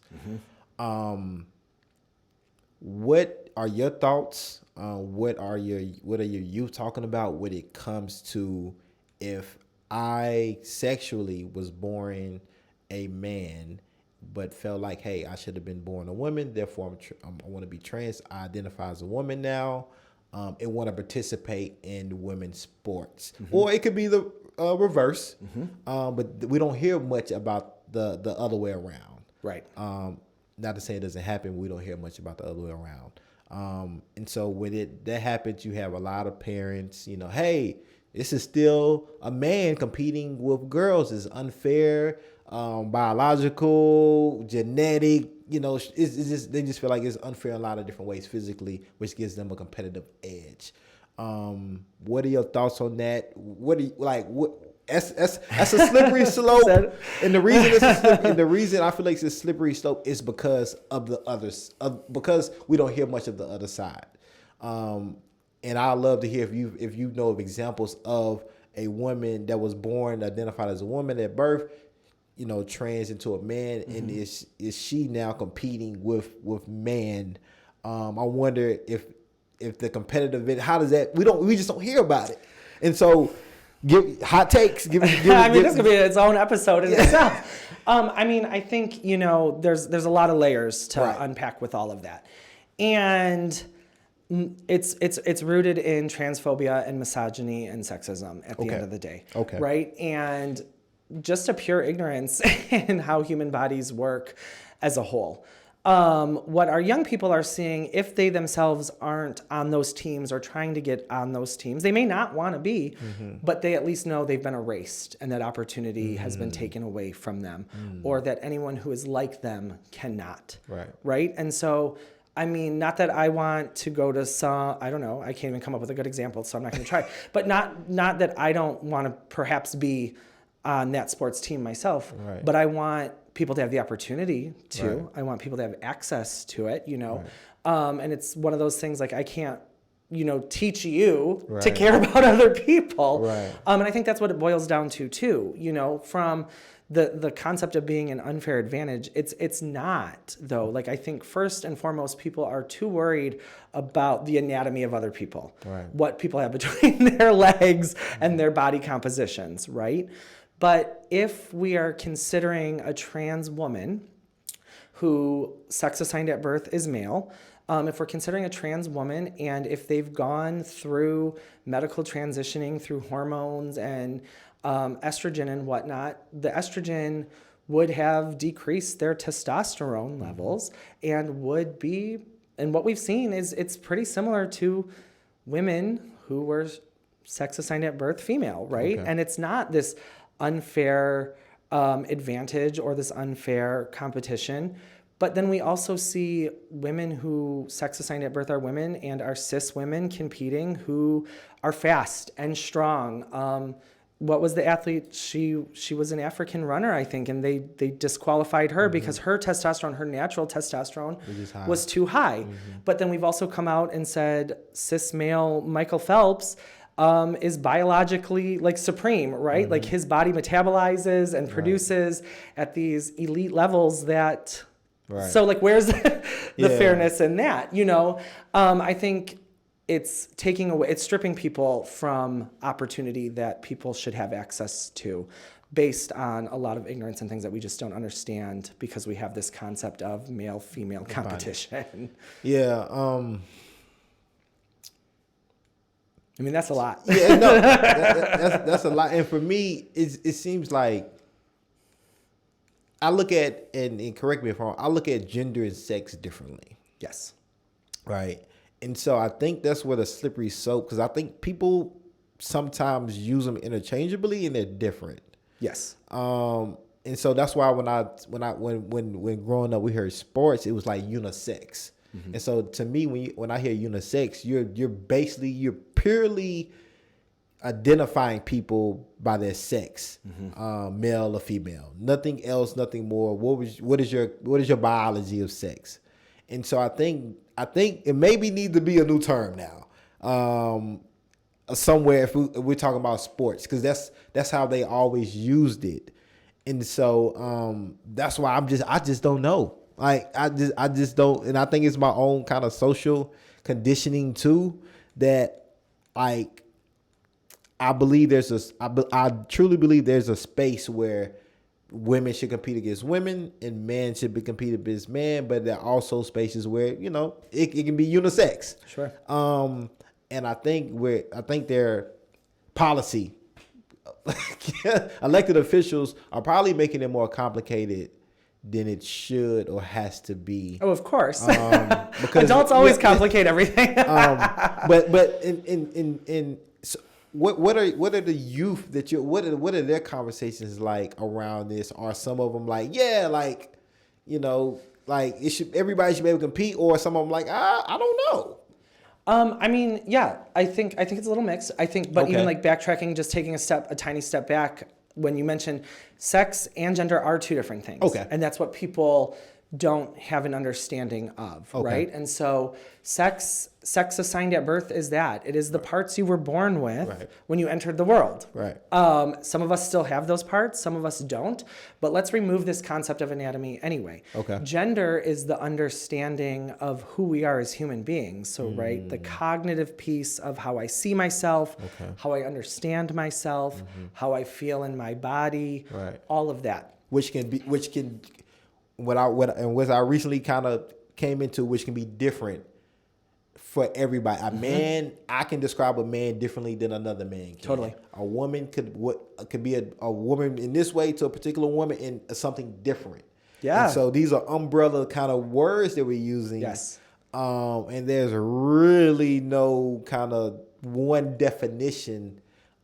What are your thoughts? What are your youth talking about when it comes to, if I sexually was born a man but felt like, hey, I should have been born a woman, therefore I want to be trans, I identify as a woman now, and want to participate in women's sports. Or it could be the reverse, but we don't hear much about the other way around. Right. Not to say it doesn't happen, we don't hear much about the other way around. And so when that happens, you have a lot of parents, hey, this is still a man competing with girls. It's unfair. Biological, genetic, it's just, they just feel like it's unfair in a lot of different ways physically, which gives them a competitive edge. What are your thoughts on that? What do you like? That's a slippery slope, and the reason I feel like it's a slippery slope is because of the others, because we don't hear much of the other side. And I'd love to hear if you know of examples of a woman that was born identified as a woman at birth, trans into a man, and is she now competing with man? I wonder if the competitive, how does that, we just don't hear about it. And so Give hot takes. Give I mean, this could be its own episode in itself. I mean, I think, there's a lot of layers to unpack with all of that. And it's rooted in transphobia and misogyny and sexism at the end of the day. Okay. Right? And just a pure ignorance in how human bodies work as a whole. What our young people are seeing, if they themselves aren't on those teams or trying to get on those teams, they may not want to be, but they at least know they've been erased and that opportunity has been taken away from them, or that anyone who is like them cannot. Right? And so, I mean, not that I want to go to I don't know, I can't even come up with a good example, so I'm not going to try. But not that I don't want to perhaps be on that sports team myself, but I want people to have the opportunity to. I want people to have access to it, and it's one of those things like I can't, teach you to care about other people. And I think that's what it boils down to too, from the concept of being an unfair advantage. It's not though. Like I think first and foremost, people are too worried about the anatomy of other people, what people have between their legs and their body compositions, right? But if we are considering a trans woman who sex assigned at birth is male, if we're considering a trans woman and if they've gone through medical transitioning through hormones and estrogen and whatnot, the estrogen would have decreased their testosterone levels and would be, and what we've seen is it's pretty similar to women who were sex assigned at birth female, right? And it's not this unfair advantage or this unfair competition. But then we also see women who sex assigned at birth are women and are cis women competing who are fast and strong. What was the athlete? She was an African runner, I think, and they disqualified her because her testosterone, her natural testosterone, was too high. But then we've also come out and said cis male Michael Phelps is biologically like supreme, right? Like his body metabolizes and produces at these elite levels that, so like where's the fairness in that, I think it's taking away, it's stripping people from opportunity that people should have access to based on a lot of ignorance and things that we just don't understand because we have this concept of male-female competition. I mean, that's a lot. That's a lot. And for me, it seems like I look at, and correct me if I'm wrong, I look at gender and sex differently. Yes. Right. And so I think that's where the slippery slope, because I think people sometimes use them interchangeably and they're different. Yes. And so that's why when growing up we heard sports, it was like unisex. And so to me, when I hear unisex, you're purely identifying people by their sex, male or female. Nothing else, nothing more. What is your biology of sex? And so I think it maybe needs to be a new term now, somewhere if we're talking about sports, because that's how they always used it. And so that's why I just don't know. Like I just don't, and I think it's my own kind of social conditioning too, that like I truly believe there's a space where women should compete against women and men should be competing against men, but there are also spaces where it can be unisex. Sure. And I think their policy, elected officials are probably making it more complicated than it should or has to be. Oh, of course. Because adults always complicate everything. But so what are the youth that what are their conversations like around this? Are some of them like everybody should be able to compete, or some of them like I don't know. I mean, yeah, I think it's a little mixed. I think, but even like backtracking, just taking a tiny step back, when you mentioned sex and gender are two different things. Okay. And that's what people don't have an understanding of, right? And so sex assigned at birth is that. It is the parts you were born with when you entered the world. Right. Some of us still have those parts, some of us don't, but let's remove this concept of anatomy anyway. Okay. Gender is the understanding of who we are as human beings. So, right, the cognitive piece of how I see myself, how I understand myself, how I feel in my body, all of that. What I recently kind of came into, which can be different for everybody. A man, I can describe a man differently than another man can. Totally. A woman could be a woman in this way to a particular woman in something different. Yeah. And so these are umbrella kind of words that we're using. Yes. And there's really no kind of one definition.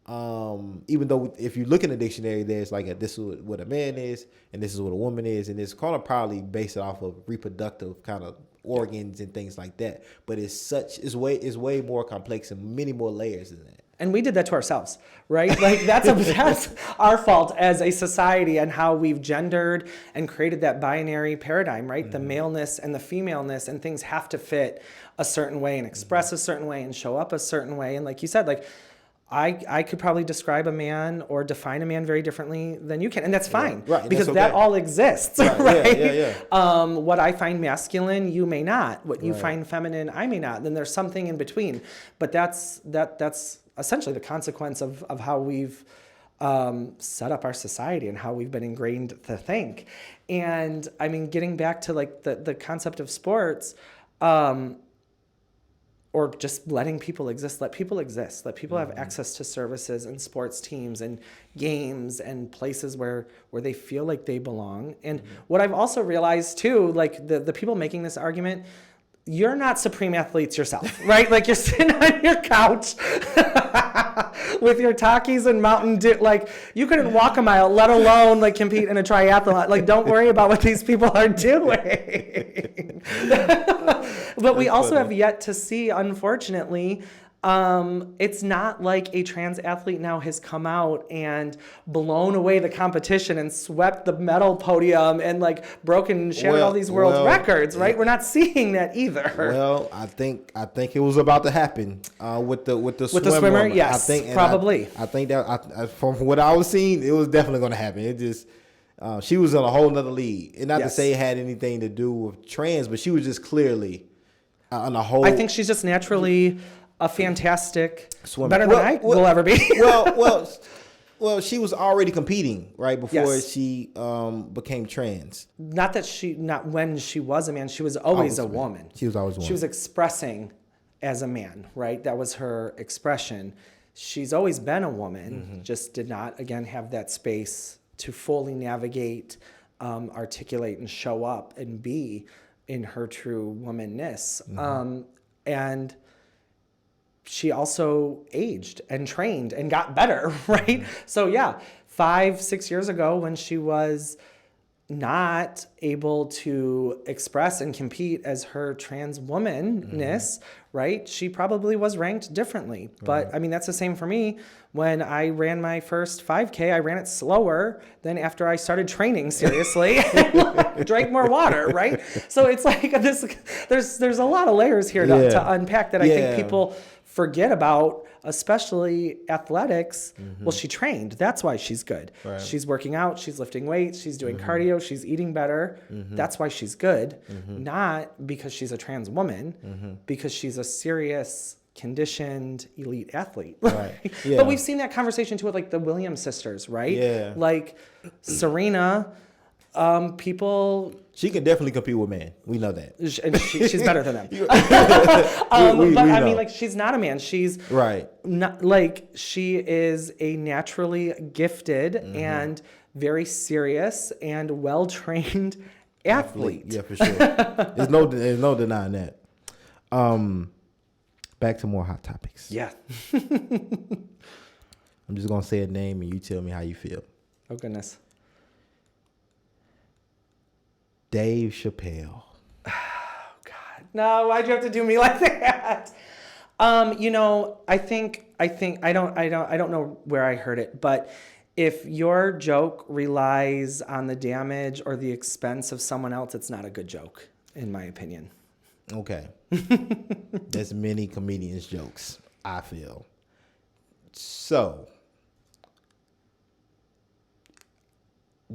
Even though if you look in the dictionary, there's like this is what a man is and this is what a woman is, and it's kind of probably based off of reproductive kind of organs and things like that. But it's way more complex and many more layers than that. And we did that to ourselves, right? Like that's our fault as a society and how we've gendered and created that binary paradigm, right? The maleness and the femaleness, and things have to fit a certain way and express a certain way and show up a certain way. And like you said, like I could probably describe a man or define a man very differently than you can, and that's fine, right? Because that's okay. that all exists, right? Yeah. What I find masculine, you may not. What you find feminine, I may not. Then there's something in between, but that's essentially the consequence of how we've set up our society and how we've been ingrained to think. And I mean, getting back to like the concept of sports. Or just letting people exist. Let people exist. Let people have access to services and sports teams and games and places where they feel like they belong. And what I've also realized too, like the people making this argument, you're not supreme athletes yourself, right? Like you're sitting on your couch with your Takis and Mountain Dew. Like you couldn't walk a mile, let alone like compete in a triathlon. Like don't worry about what these people are doing. But we also have yet to see, unfortunately, it's not like a trans athlete now has come out and blown away the competition and swept the medal podium and like shattered all these world records, right? We're not seeing that either. Well, I think it was about to happen with the swimmer. Yes, probably. I think that from what I was seeing, it was definitely going to happen. It just she was in a whole nother league, and not to say it had anything to do with trans, but she was just clearly on a whole. I think she's just naturally a fantastic swimmer, better than I will ever be. Well, she was already competing right before she became trans. Not when she was a man. She was always a woman. She was always a woman. She was expressing as a man, right? That was her expression. She's always been a woman, just did not, again, have that space to fully navigate, articulate, and show up and be in her true womanness. And she also aged and trained and got better, right? So 5-6 years ago when she was not able to express and compete as her trans womanness, right? She probably was ranked differently. But I mean, that's the same for me. When I ran my first 5K, I ran it slower than after I started training seriously and drank more water, right? So it's like this, there's a lot of layers here to unpack that I think people forget about, especially athletics. Well, she trained. That's why she's good. Right. She's working out. She's lifting weights. She's doing cardio. She's eating better. That's why she's good. Not because she's a trans woman, because she's a serious, conditioned, elite athlete. Right. But we've seen that conversation too with like the Williams sisters, right? Yeah. Like Serena, people... She can definitely compete with men. We know that. And she's better than them. I mean, like, she's not a man. She's not, like, she is a naturally gifted and very serious and well-trained athlete. Yeah, for sure. There's no denying that. Back to more hot topics. Yeah. I'm just going to say a name and you tell me how you feel. Oh, goodness. Dave Chappelle. Oh God! No, why'd you have to do me like that? I think I don't know where I heard it, but If your joke relies on the damage or the expense of someone else, it's not a good joke, in my opinion. Okay. There's many comedians' jokes, I feel. So,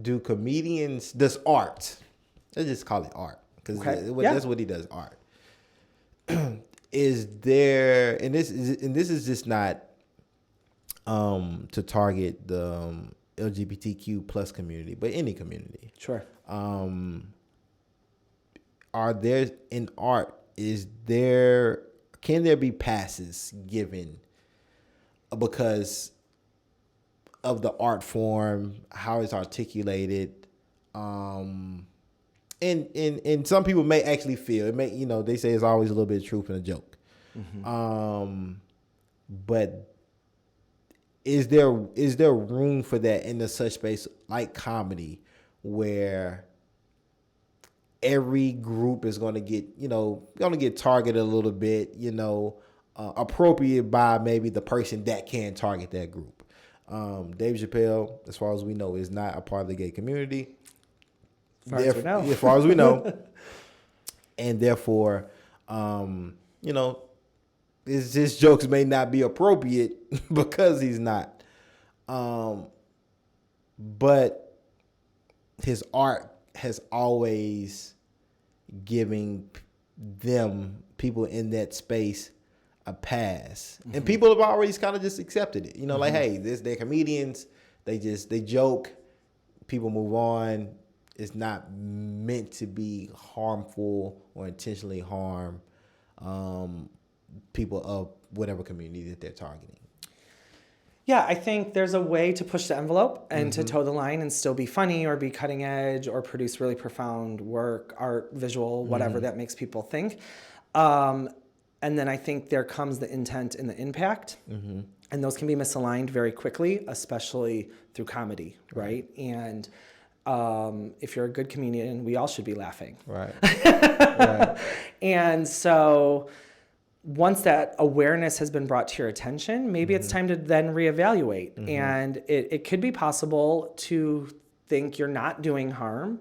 does art, let's just call it art, because that's what he does, art. Is there, and this is just not to target the LGBTQ plus community, but any community. Sure. Are there in art? Can there be passes given because of the art form, how it's articulated? And some people may actually feel it may, they say it's always a little bit of truth in a joke. Mm-hmm. But is there room for that in such space like comedy where every group is going to get targeted a little bit, appropriate by maybe the person that can target that group? Dave Chappelle, as far as we know, is not a part of the gay community. As far as we know. And therefore, his jokes may not be appropriate because he's not. But his art has always giving people in that space a pass. Mm-hmm. And people have always kind of just accepted it. Like, hey, they're comedians. They joke. People move on. It's not meant to be harmful or intentionally harm people of whatever community that they're targeting. Yeah, I think there's a way to push the envelope and to toe the line and still be funny or be cutting edge or produce really profound work, art, visual, whatever that makes people think. And then I think there comes the intent and the impact. Mm-hmm. And those can be misaligned very quickly, especially through comedy, right? And if you're a good comedian, we all should be laughing. Right. Right. And so once that awareness has been brought to your attention, maybe it's time to then reevaluate. Mm-hmm. And it could be possible to think you're not doing harm,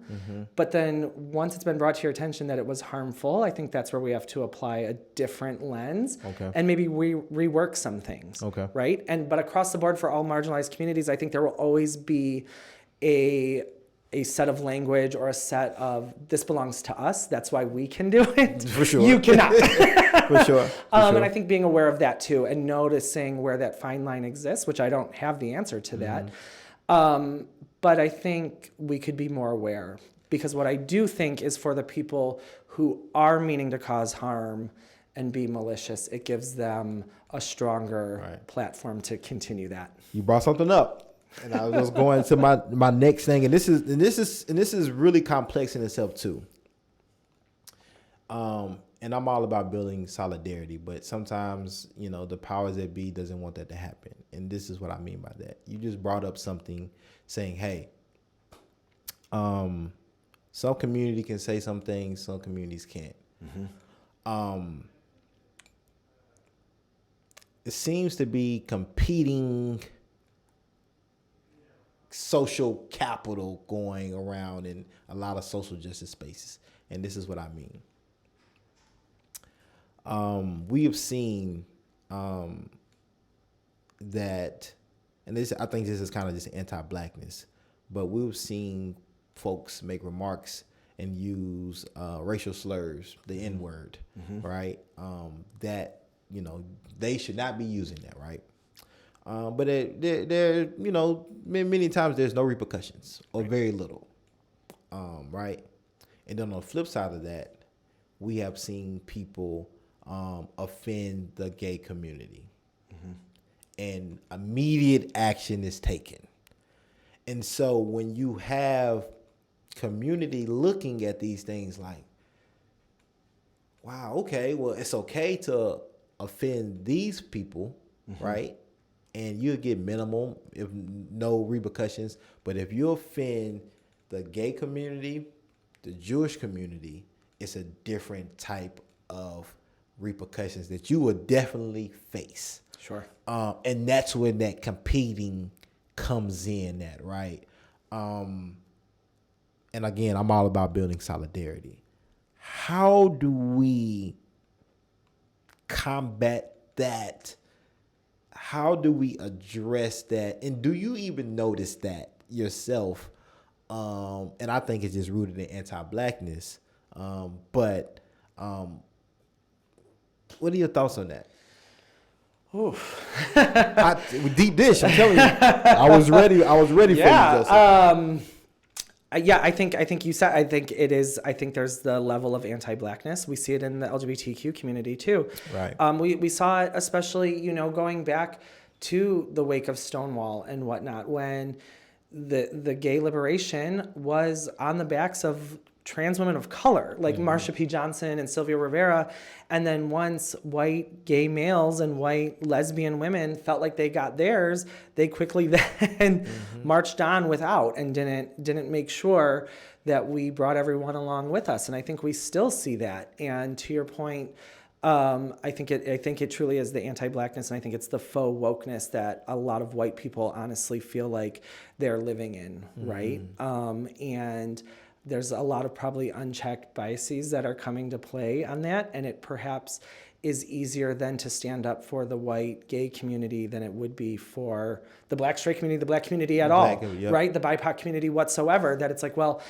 but then once it's been brought to your attention that it was harmful, I think that's where we have to apply a different lens and maybe rework some things, right? But across the board for all marginalized communities, I think there will always be a set of language or a set of, this belongs to us, that's why we can do it. For sure. You cannot. For sure. And I think being aware of that too and noticing where that fine line exists, which I don't have the answer to that. But I think we could be more aware, because what I do think is for the people who are meaning to cause harm and be malicious, it gives them a stronger platform to continue that. You brought something up. And I was just going to my next thing, and this is really complex in itself too. And I'm all about building solidarity, but sometimes the powers that be doesn't want that to happen, and this is what I mean by that. You just brought up something, saying, "Hey, some community can say some things, some communities can't." It seems to be competing social capital going around in a lot of social justice spaces. And this is what I mean. We have seen that, and I think this is kind of just anti-blackness, but we've seen folks make remarks and use racial slurs, the N-word, right? That, they should not be using that, right? But there, many times there's no repercussions or very little, right? And then on the flip side of that, we have seen people offend the gay community, and immediate action is taken. And so when you have community looking at these things like, wow, okay, well, it's okay to offend these people, right? And you'll get minimum, if no repercussions. But if you offend the gay community, the Jewish community, it's a different type of repercussions that you will definitely face. Sure. And that's when that competing comes in at, right? And again, I'm all about building solidarity. How do we combat that? How do we address that? And do you even notice that yourself? And I think it's just rooted in anti-blackness. But what are your thoughts on that? Deep dish, I'm telling you. I was ready for you, Joseph. I think you said, I think there's the level of anti-blackness. We see it in the LGBTQ community too. Right. We saw it especially, going back to the wake of Stonewall and whatnot, when the gay liberation was on the backs of trans women of color, like Marsha P. Johnson and Sylvia Rivera. And then once white gay males and white lesbian women felt like they got theirs, they quickly then marched on without and didn't make sure that we brought everyone along with us. And I think we still see that. And to your point, I think it truly is the anti-blackness, and I think it's the faux wokeness that a lot of white people honestly feel like they're living in, right? And there's a lot of probably unchecked biases that are coming to play on that, and it perhaps is easier then to stand up for the white gay community than it would be for the black straight community, the black community at all, right? The BIPOC community whatsoever, that it's like, well,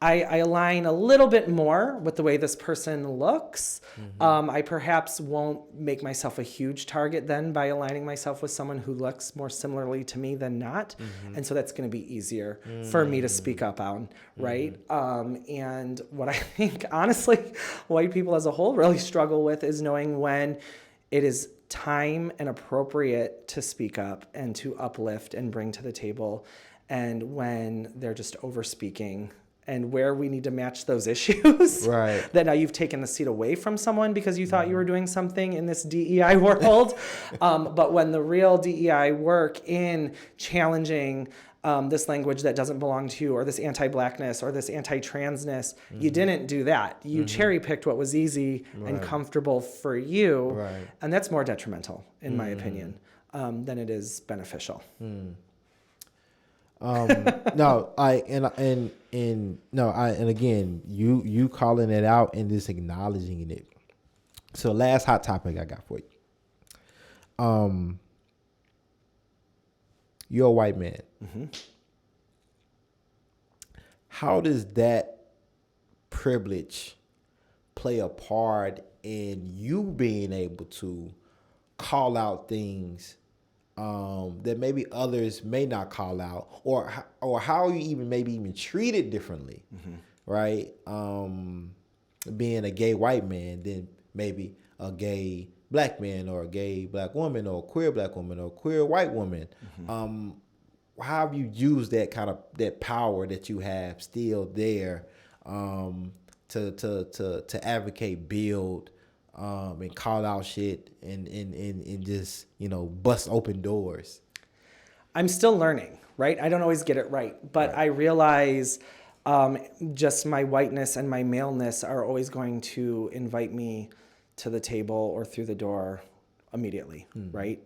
I align a little bit more with the way this person looks. I perhaps won't make myself a huge target then by aligning myself with someone who looks more similarly to me than not. And so that's going to be easier for me to speak up on, right? And what I think, honestly, white people as a whole really struggle with is knowing when it is time and appropriate to speak up and to uplift and bring to the table, and when they're just over speaking, and where we need to match those issues. Right. That now you've taken the seat away from someone because you thought you were doing something in this DEI world. But when the real DEI work in challenging this language that doesn't belong to you, or this anti-blackness, or this anti-transness, you didn't do that. You cherry-picked what was easy and comfortable for you. Right. And that's more detrimental, in my opinion, than it is beneficial. No, and again, you calling it out and just acknowledging it. So last hot topic I got for you. You're a white man. How does that privilege play a part in you being able to call out things that maybe others may not call out, or how you even treated differently, right? Being a gay white man than maybe a gay black man, or a gay black woman, or a queer black woman, or a queer white woman. How have you used that power that you have still there to advocate, build, and call out shit and just, bust open doors? I'm still learning, right? I don't always get it right, but I realize just my whiteness and my maleness are always going to invite me to the table or through the door immediately, right?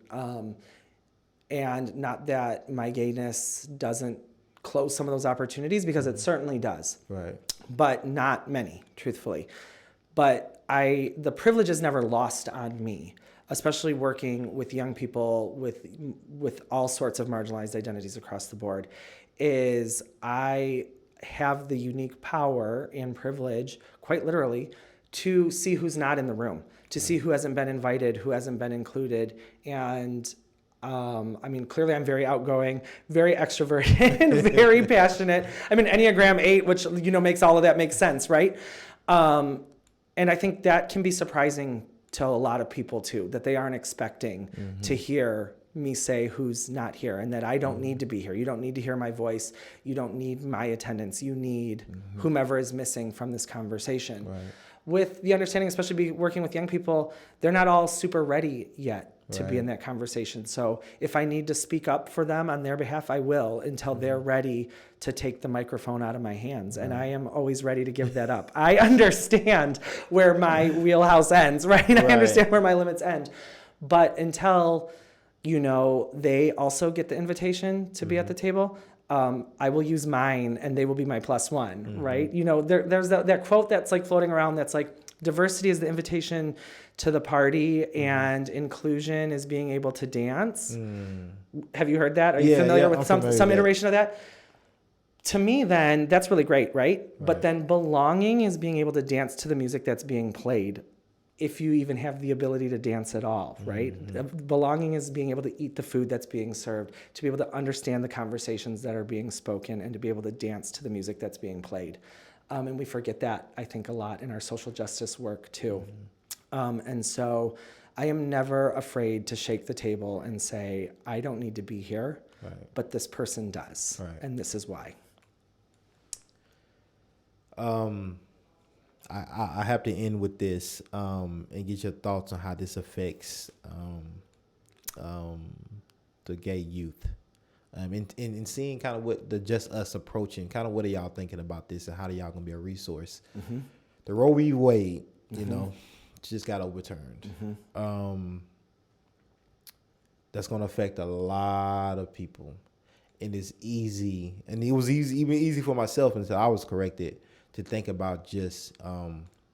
And not that my gayness doesn't close some of those opportunities, because it certainly does. Right. But not many, truthfully. But the privilege is never lost on me, especially working with young people with all sorts of marginalized identities across the board, is I have the unique power and privilege, quite literally, to see who's not in the room, to see who hasn't been invited, who hasn't been included. And clearly I'm very outgoing, very extroverted, very passionate. I'm an Enneagram 8, which, makes all of that make sense, right? And I think that can be surprising to a lot of people too, that they aren't expecting to hear me say who's not here, and that I don't need to be here. You don't need to hear my voice. You don't need my attendance. You need whomever is missing from this conversation. Right. With the understanding, especially working with young people, they're not all super ready yet to be in that conversation. So if I need to speak up for them on their behalf, I will, until they're ready to take the microphone out of my hands. And I am always ready to give that up. I understand where my wheelhouse ends, right? I understand where my limits end. But until they also get the invitation to be at the table. I will use mine and they will be my plus one, right? There's that quote that's like floating around that's like, diversity is the invitation to the party and inclusion is being able to dance. Have you heard that? Are you familiar with some iteration of that? To me, then, that's really great, right? But then belonging is being able to dance to the music that's being played, if you even have the ability to dance at all, right? Belonging is being able to eat the food that's being served, to be able to understand the conversations that are being spoken, and to be able to dance to the music that's being played. And we forget that, I think, a lot in our social justice work, too. And so I am never afraid to shake the table and say, I don't need to be here, but this person does, and this is why. I have to end with this and get your thoughts on how this affects the gay youth. And seeing kind of what the Just Us approaching, kind of what are y'all thinking about this and how are y'all going to be a resource? The Roe v. Wade, just got overturned. That's going to affect a lot of people. And it's easy, and it was even easy for myself until I was corrected to think about just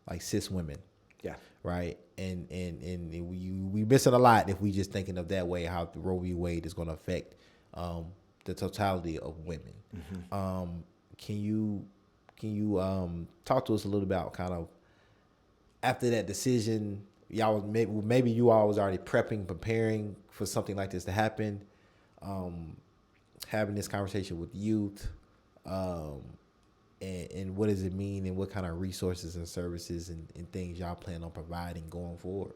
like cis women. Yeah. Right. And we missing a lot if we just thinking of that way, how the Roe v. Wade is going to affect the totality of women. Can you talk to us a little about kind of after that decision, y'all maybe you all was already preparing for something like this to happen, having this conversation with youth, and what does it mean and what kind of resources and services and things y'all plan on providing going forward?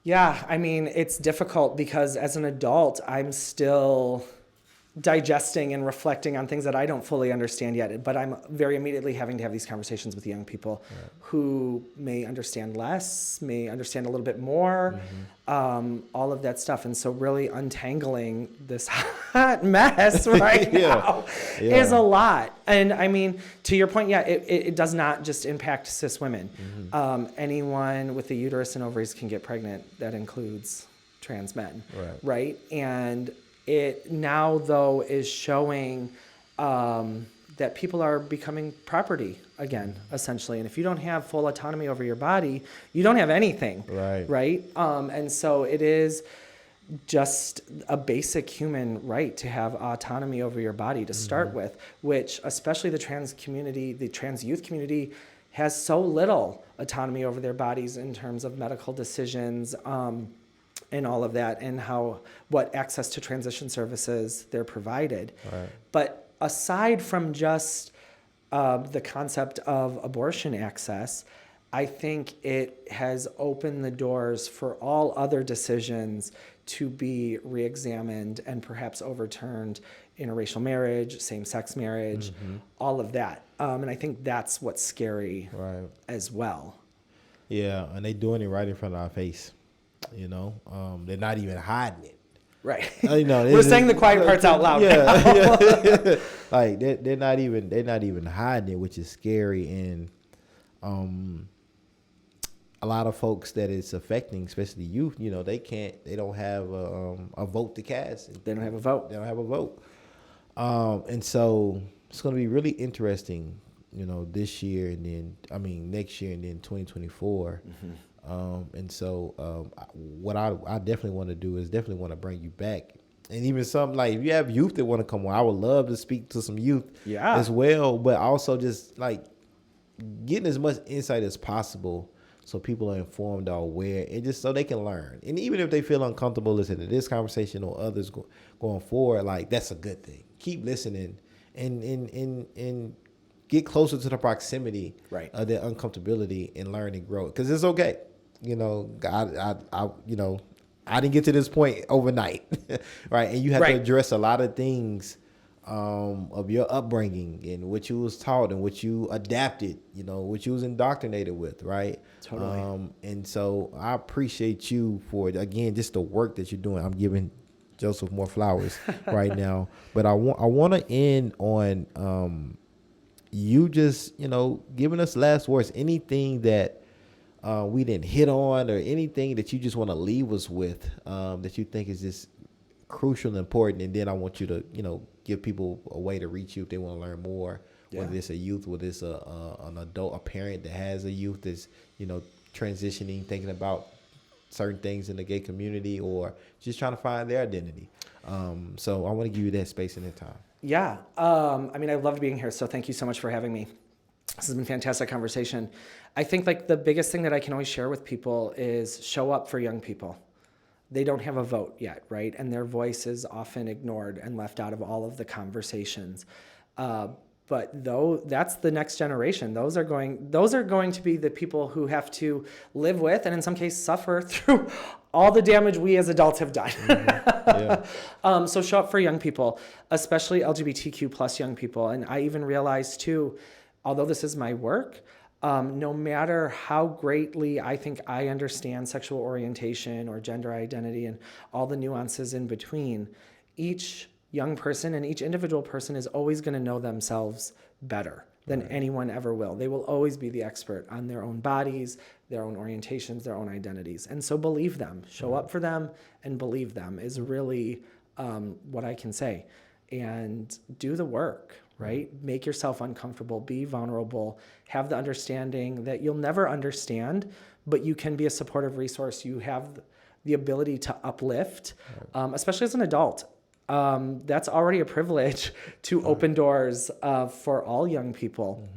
Yeah, I mean, it's difficult because as an adult, I'm still digesting and reflecting on things that I don't fully understand yet, but I'm very immediately having to have these conversations with young people who may understand less, may understand a little bit more, all of that stuff. And so really untangling this hot mess now is a lot. And I mean, to your point, it does not just impact cis women. Anyone with a uterus and ovaries can get pregnant. That includes trans men, right? And it now, though, is showing that people are becoming property again, essentially. And if you don't have full autonomy over your body, you don't have anything, right? And so it is just a basic human right to have autonomy over your body to start with, which especially the trans community, the trans youth community, has so little autonomy over their bodies in terms of medical decisions, and all of that, and what access to transition services they're provided. But aside from just the concept of abortion access, I think it has opened the doors for all other decisions to be reexamined and perhaps overturned: interracial marriage, same-sex marriage, all of that. And I think that's what's scary as well. Yeah, and they doing it right in front of our face. They're not even hiding it. Right. We're saying the quiet parts out loud. Yeah. Like they're not even hiding it, which is scary. And a lot of folks that it's affecting, especially youth, they don't have a vote to cast. They don't have a vote. And so it's going to be really interesting, this year and then, next year and then 2024. And so what I definitely want to do is definitely want to bring you back. And even something like if you have youth that want to come on, I would love to speak to some youth as well, but also just like getting as much insight as possible so people are informed or aware and just so they can learn. And even if they feel uncomfortable listening to this conversation or others going forward, like that's a good thing. Keep listening and get closer to the proximity of their uncomfortability and learn and grow. Because it's okay. I didn't get to this point overnight, right? And you have to address a lot of things of your upbringing and what you was taught and what you adapted, what you was indoctrinated with, right? Totally. And so I appreciate you for, again, just the work that you're doing. I'm giving Joseph more flowers right now. But I want to end on you just, giving us last words, anything that we didn't hit on, or anything that you just want to leave us with, that you think is just crucial and important? And then I want you to, give people a way to reach you if they want to learn more, whether it's a youth, whether it's an adult, a parent that has a youth that's, transitioning, thinking about certain things in the gay community, or just trying to find their identity. So I want to give you that space and that time. Yeah. I loved being here. So thank you so much for having me. This has been a fantastic conversation. I think the biggest thing that I can always share with people is show up for young people. They don't have a vote yet, right? And their voice is often ignored and left out of all of the conversations. But though that's the next generation, those are going to be the people who have to live with, and in some cases suffer through all the damage we as adults have done. Yeah. So show up for young people, especially LGBTQ plus young people. And I even realized too, although this is my work, no matter how greatly I think I understand sexual orientation or gender identity and all the nuances in between, each young person and each individual person is always going to know themselves better than anyone ever will. They will always be the expert on their own bodies, their own orientations, their own identities. And so believe them, show up for them, and believe them is really what I can say. And do the work, right? Make yourself uncomfortable, be vulnerable, have the understanding that you'll never understand, but you can be a supportive resource. You have the ability to uplift, especially as an adult. That's already a privilege to open doors for all young people.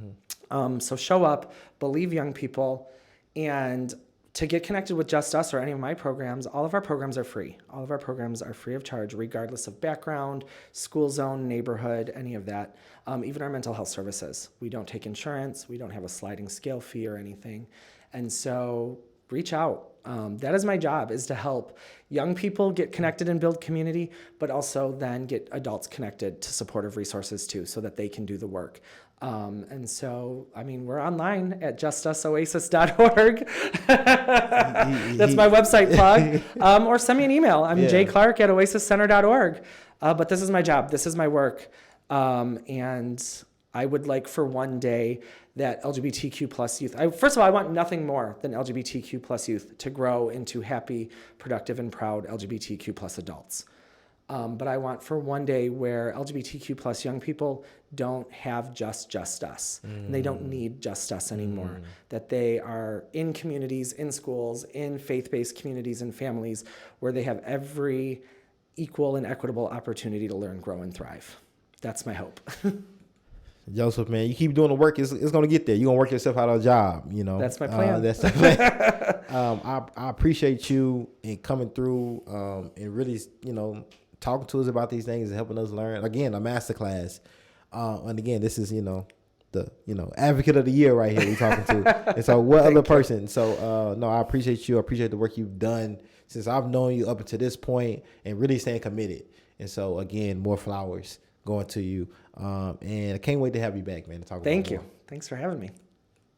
So show up, believe young people, and to get connected with Just Us or any of my programs, all of our programs are free. All of our programs are free of charge, regardless of background, school zone, neighborhood, any of that. Even our mental health services. We don't take insurance. We don't have a sliding scale fee or anything. And so reach out. That is my job, is to help young people get connected and build community, but also then get adults connected to supportive resources too, so that they can do the work. And so, we're online at justusoasis.org. That's my website plug. Or send me an email. I'm jclark@oasiscenter.org. But this is my job. This is my work. And I would like for one day that LGBTQ plus youth, first of all, I want nothing more than LGBTQ plus youth to grow into happy, productive, and proud LGBTQ plus adults. But I want for one day where LGBTQ plus young people don't have just us. And they don't need just us anymore. That they are in communities, in schools, in faith-based communities and families where they have every equal and equitable opportunity to learn, grow, and thrive. That's my hope. Joseph, man, you keep doing the work, it's going to get there. You're going to work yourself out of a job, That's my plan. That's the plan. I appreciate you and coming through and really, talking to us about these things and helping us learn. Again, a masterclass. And again, this is, the advocate of the year right here we talking to. And so what other person? So, no, I appreciate you. I appreciate the work you've done since I've known you up until this point and really staying committed. And so, again, more flowers going to you. And I can't wait to have you back, man, to talk about it. Thank you. Thanks for having me.